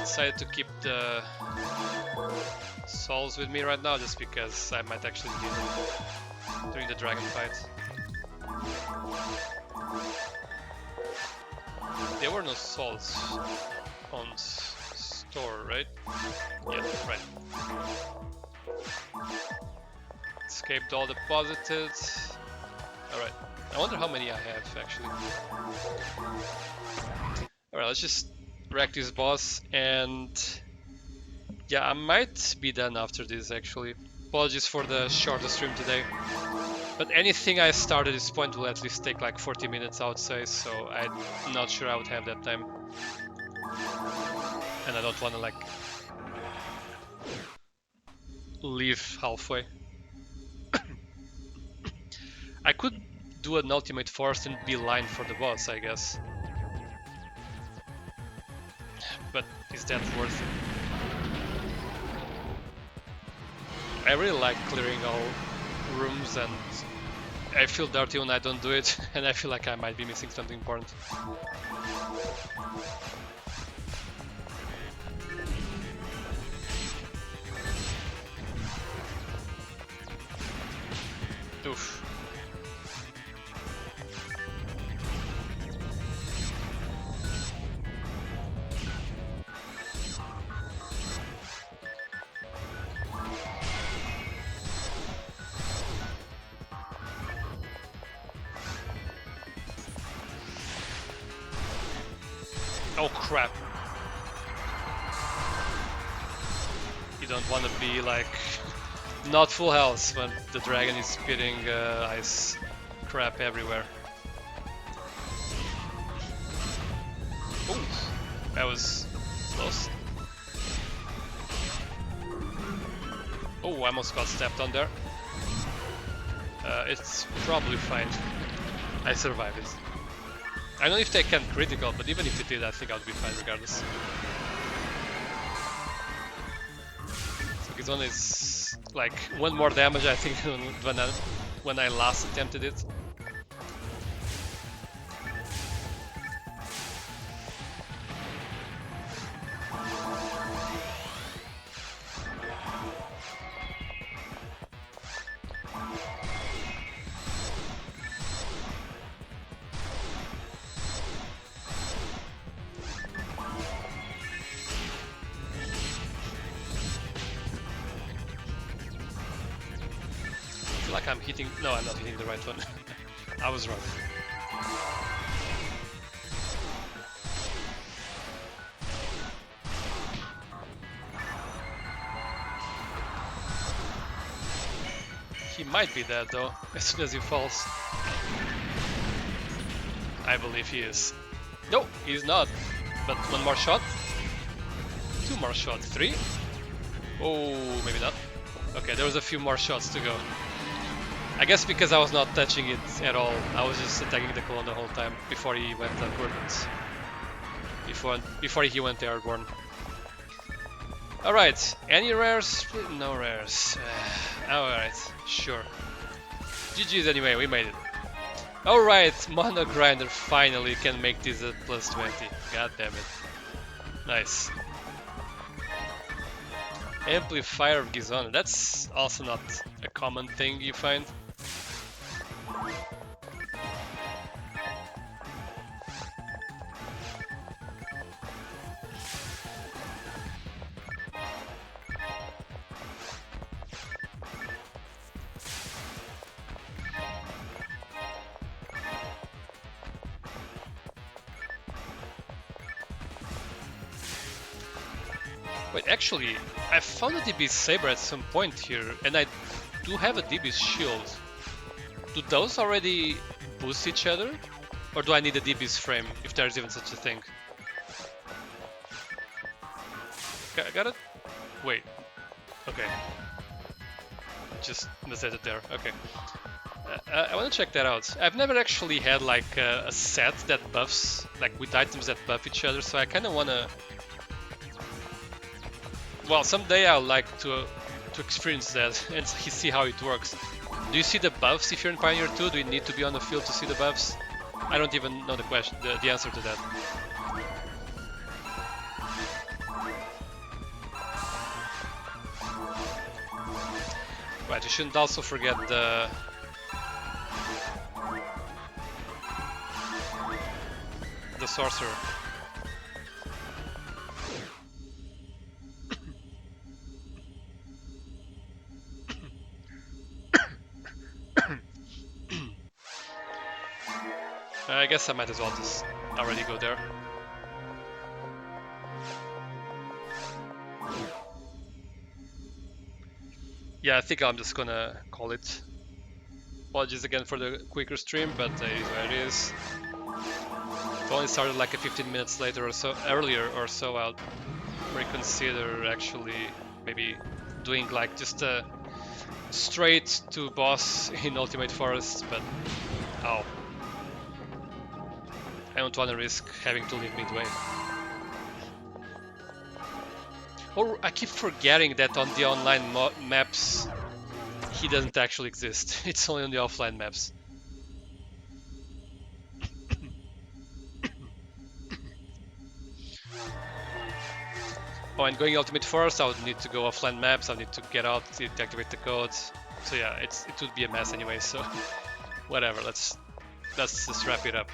Decided to keep the souls with me right now just because I might actually need them during the dragon fight. There were no souls on store, right? Yeah, right. Escaped all deposited. Alright, I wonder how many I have actually. Alright, let's just wreck this boss and Yeah, I might be done after this actually. Apologies for the shorter stream today. But anything I start at this point will at least take like 40 minutes, I would say, so I'm not sure I would have that time. And I don't want to like leave halfway. I could do an ultimate force and beeline for the boss, I guess. But is that worth it? I really like clearing all rooms, and I feel dirty when I don't do it, and I feel like I might be missing something important. Oof. Oh crap. You don't want to be like not full health when the dragon is spitting ice crap everywhere. Ooh, that was close. Oh, I almost got stepped on there. It's probably fine. I survived it. I don't know if they can critical, but even if it did, I think I would be fine regardless. So this one is like one more damage, I think, when I last attempted it. Like I'm hitting... No, I'm not hitting the right one. I was wrong. He might be dead though, as soon as he falls. I believe he is. No, he's not. But one more shot. Two more shots. Three? Oh, maybe not. Okay, there was a few more shots to go. I guess because I was not touching it at all. I was just attacking the clone the whole time before he went upwards. Before he went airborne. Alright, any rares? No rares. Alright, sure. GG's anyway, we made it. Alright, Mono Grinder finally can make this at plus 20. God damn it. Nice. Amplifier of Gizona. That's also not a common thing you find. Wait, actually, I found a DB Saber at some point here, and I do have a DB Shield. Do those already boost each other? Or do I need a DB's frame, if there's even such a thing? Got it? Wait. Okay. Just misset it there, okay. I want to check that out. I've never actually had like a set that buffs, like with items that buff each other, so I kind of want to... Well, someday I'd like to experience that and see how it works. Do you see the buffs if you're in Pioneer 2? Do you need to be on the field to see the buffs? I don't even know the answer to that. Right, you shouldn't also forget the sorcerer. I guess I might as well just already go there. Yeah, I think I'm just gonna call it. Apologies again for the quicker stream, but it is what it is. If I only started like a 15 minutes later or so, earlier or so, I'll reconsider actually maybe doing like just a straight to boss in Ultimate Forest, but oh, I don't want to risk having to leave midway. Or I keep forgetting that on the online maps he doesn't actually exist. It's only on the offline maps. Oh, and going Ultimate Forest, I would need to go offline maps. I would need to get out, to activate the codes. So yeah, it would be a mess anyway. So whatever. Let's just wrap it up.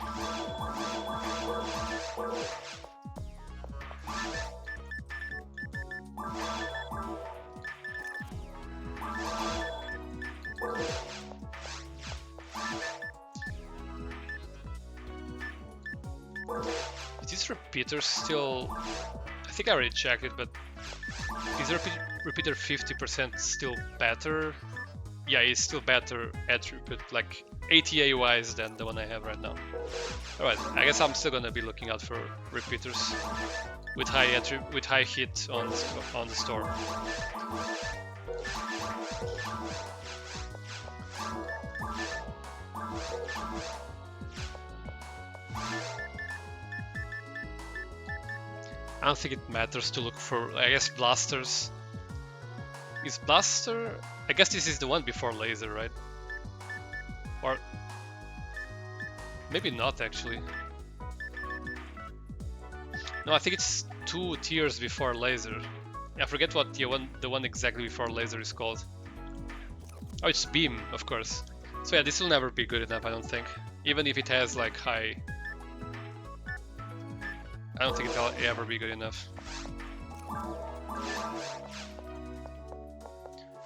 Is this repeater still? I think I already checked it, but is the repeater 50% still better? Yeah, it's still better attribute, like ATA wise, than the one I have right now. Alright, I guess I'm still gonna be looking out for repeaters with high hit on the store. I don't think it matters to look for, I guess, blasters. Is blaster? I guess this is the one before laser, right? Or maybe not actually. No, I think it's 2 tiers before laser. I forget what the one exactly before laser is called. Oh, it's beam, of course. So yeah, this will never be good enough, I don't think. Even if it has like high, I don't think it'll ever be good enough.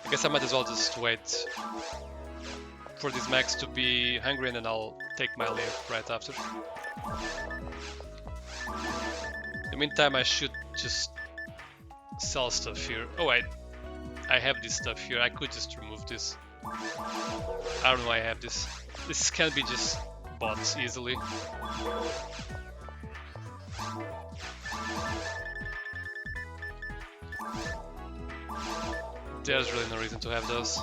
I guess I might as well just wait for this max to be hungry and then I'll take my leave right after. In the meantime, I should just sell stuff here. Oh wait, I have this stuff here. I could just remove this. I don't know why I have this. This can be just bought easily. There's really no reason to have those.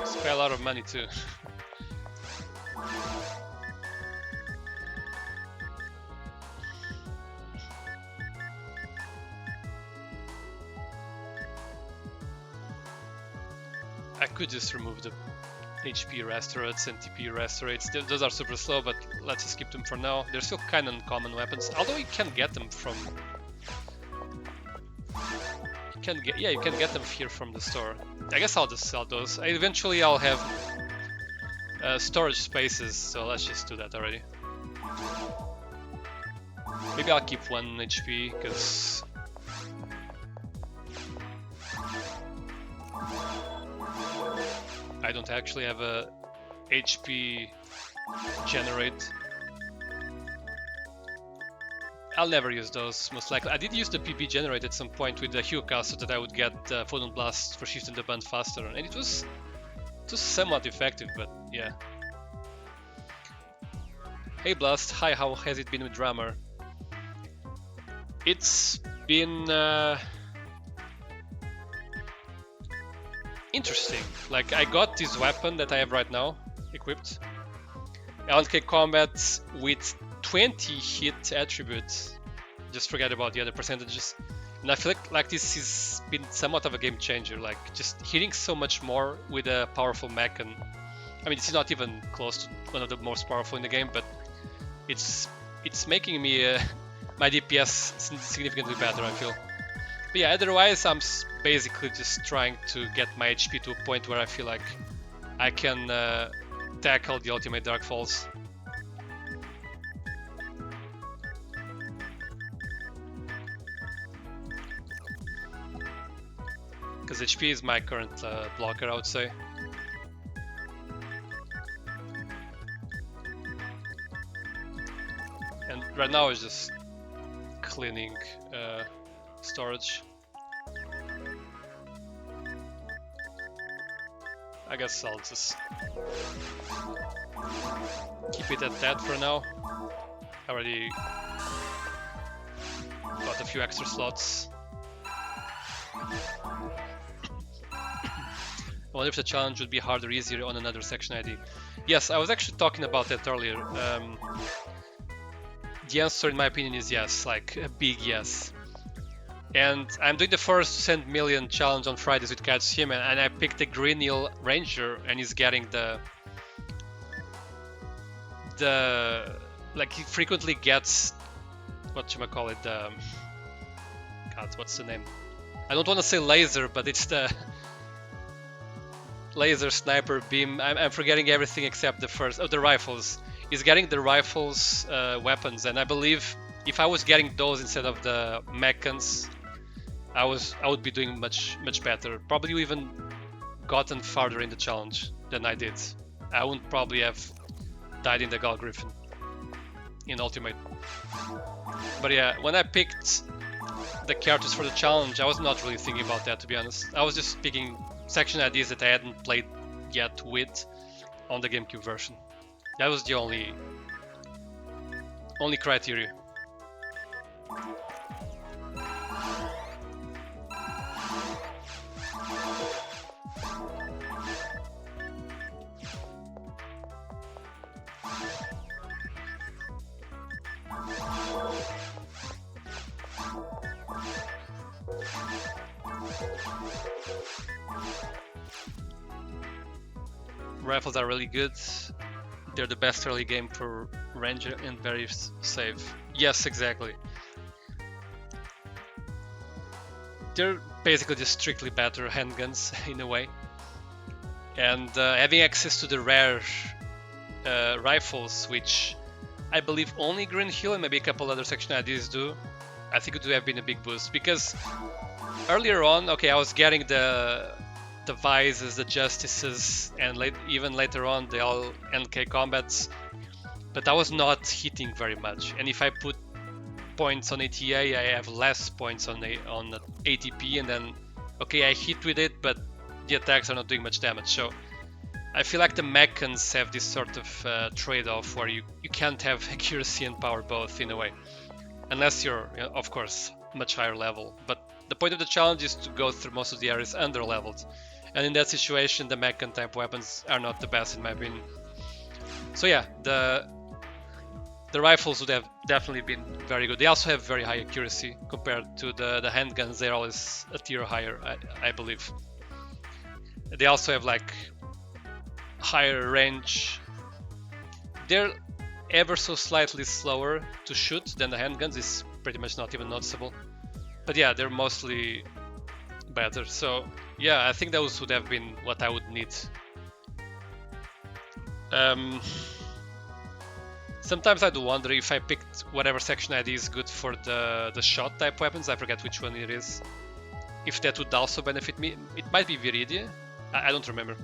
Spend a lot of money too. I could just remove the HP restaurates and TP restaurates. Those are super slow, but let's just keep them for now. They're still kind of uncommon weapons, although you can get them from. You can get them here from the store. I guess I'll just sell those. Eventually, I'll have storage spaces, so let's just do that already. Maybe I'll keep 1 HP because. I don't actually have a HP generate. I'll never use those, most likely. I did use the PB generate at some point with the Hyuka so that I would get Photon Blast for shifting the band faster, and it was somewhat effective, but yeah. Hey Blast, hi, how has it been with RAmar? It's been interesting. Like, I got this weapon that I have right now equipped. LK combat with 20 hit attributes. Just forget about the other percentages. And I feel like this has been somewhat of a game changer. Like, just hitting so much more with a powerful mech, and I mean, this is not even close to one of the most powerful in the game, but it's making me my DPS significantly better, I feel. But yeah, otherwise I'm basically just trying to get my HP to a point where I feel like I can tackle the ultimate Dark Falls. Because HP is my current blocker, I would say. And right now it's just cleaning storage. I guess I'll just keep it at that for now. I already got a few extra slots. I wonder if the challenge would be harder or easier on another section ID. Yes, I was actually talking about that earlier. The answer in my opinion is yes, like a big yes. And I'm doing the first Send Million challenge on Fridays with Catch Him, and I picked the Greenhill Ranger, and he's getting the like he frequently gets whatchamacallit, God, what's the name? I don't want to say laser, but it's the laser, sniper, beam. I'm forgetting everything except the first. Oh, the rifles. He's getting the rifles weapons, and I believe if I was getting those instead of the mechans, I would be doing much better. Probably even gotten farther in the challenge than I did. I wouldn't probably have died in the Gal Griffin in Ultimate. But yeah, when I picked the characters for the challenge, I was not really thinking about that, to be honest. I was just picking section IDs that I hadn't played yet with on the GameCube version. That was the only criteria. Rifles are really good. They're the best early game for Ranger and very safe. Yes, exactly. They're basically just strictly better handguns in a way. And having access to the rare rifles, which I believe only Green Hill and maybe a couple other section IDs do, I think it would have been a big boost. Because earlier on, okay, I was getting the Vices, the Justices, and even later on the all NK combats, but I was not hitting very much. And if I put points on ATA, I have less points on ATP, and then okay, I hit with it, but the attacks are not doing much damage. So I feel like the mechans have this sort of trade-off where you can't have accuracy and power both in a way, unless you're, you know, of course, much higher level. But the point of the challenge is to go through most of the areas under leveled. And in that situation, the mechan type weapons are not the best in my opinion. So yeah, the rifles would have definitely been very good. They also have very high accuracy compared to the handguns. They're always a tier higher, I believe. They also have like higher range. They're ever so slightly slower to shoot than the handguns. It's pretty much not even noticeable. But yeah, they're mostly better. So yeah, I think those would have been what I would need. Sometimes I do wonder if I picked whatever section ID is good for the shot type weapons, I forget which one it is, if that would also benefit me. It might be Viridia, I don't remember.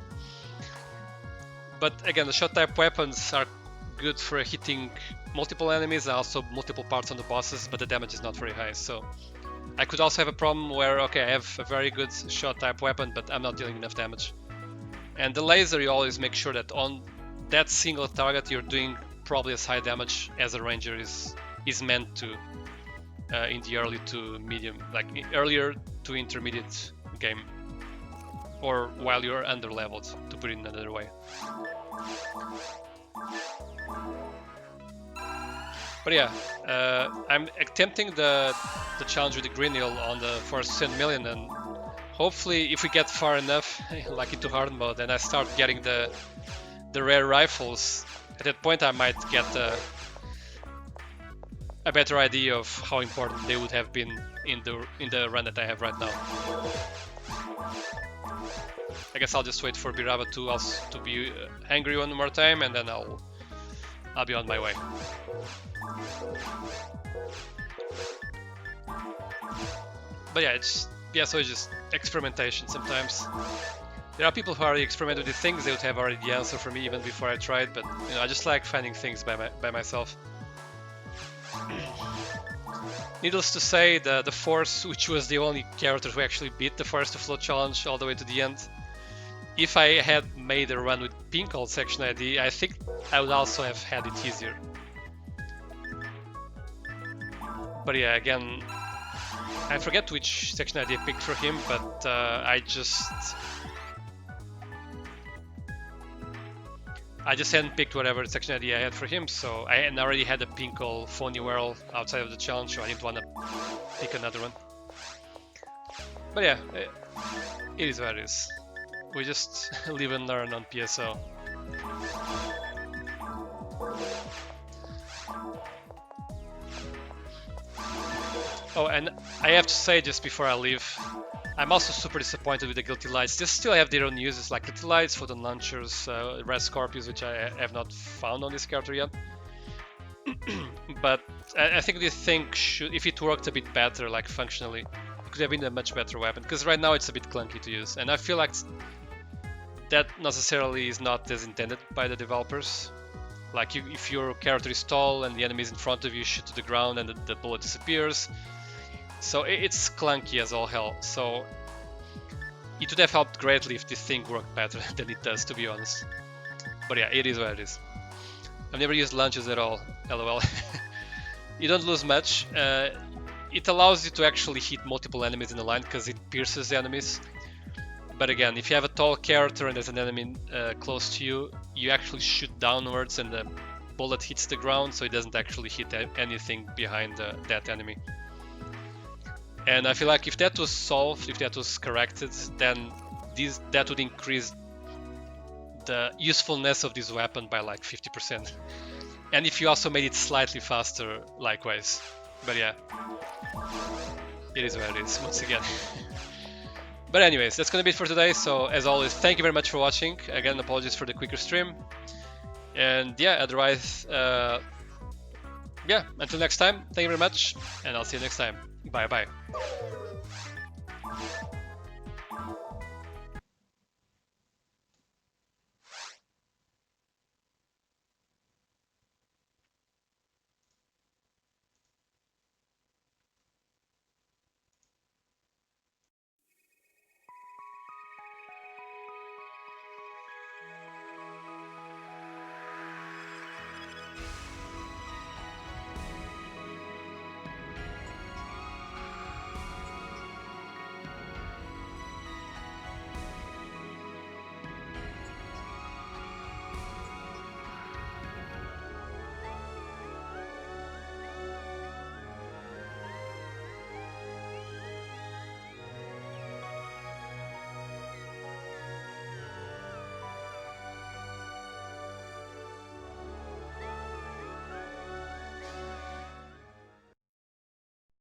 But again, the shot type weapons are good for hitting multiple enemies and also multiple parts on the bosses, but the damage is not very high. So I could also have a problem where, okay, I have a very good shot type weapon, but I'm not dealing enough damage. And the laser, you always make sure that on that single target you're doing probably as high damage as a ranger is meant to in the early to medium, like earlier to intermediate game, or while you're under leveled, to put it in another way. But yeah, I'm attempting the challenge with the Greenhill on the first 10 million, and hopefully if we get far enough, like into hard mode, and I start getting the rare rifles, at that point I might get a better idea of how important they would have been in the run that I have right now. I guess I'll just wait for Birava to be angry one more time, and then I'll be on my way. But yeah, so it's just experimentation sometimes. There are people who already experiment with the things, they would have already the answer for me even before I tried, but you know, I just like finding things by myself. Needless to say, the Force, which was the only character who actually beat the Force to Flow challenge all the way to the end, if I had made a run with pink old section ID, I think I would also have had it easier. But yeah, again, I forget which section ID I picked for him, but I just hadn't picked whatever section ID I had for him, so I already had a pink old phony whirl outside of the challenge, so I didn't want to pick another one. But yeah, it is what it is. We just live and learn on PSO. Oh, and I have to say just before I leave, I'm also super disappointed with the Guilty Lights. They still have their own uses, like Guilty Lights, Photon Launchers, Red Scorpions, which I have not found on this character yet. But I think this thing should, if it worked a bit better, like functionally, it could have been a much better weapon, because right now it's a bit clunky to use, and I feel like that necessarily is not as intended by the developers. Like if your character is tall and the enemy is in front of you, shoot to the ground and the bullet disappears. So it's clunky as all hell. So it would have helped greatly if this thing worked better than it does, to be honest. But yeah, it is what it is. I've never used launches at all, lol. You don't lose much. It allows you to actually hit multiple enemies in a line because it pierces the enemies. But again, if you have a tall character and there's an enemy close to you, you actually shoot downwards and the bullet hits the ground, so it doesn't actually hit anything behind that enemy. And I feel like if that was solved, if that was corrected, then that would increase the usefulness of this weapon by like 50%. And if you also made it slightly faster, likewise. But yeah, it is what it is, once again. But anyways, that's gonna be it for today. So as always, thank you very much for watching. Again, apologies for the quicker stream. And yeah, otherwise, yeah, until next time, thank you very much, and I'll see you next time. Bye bye.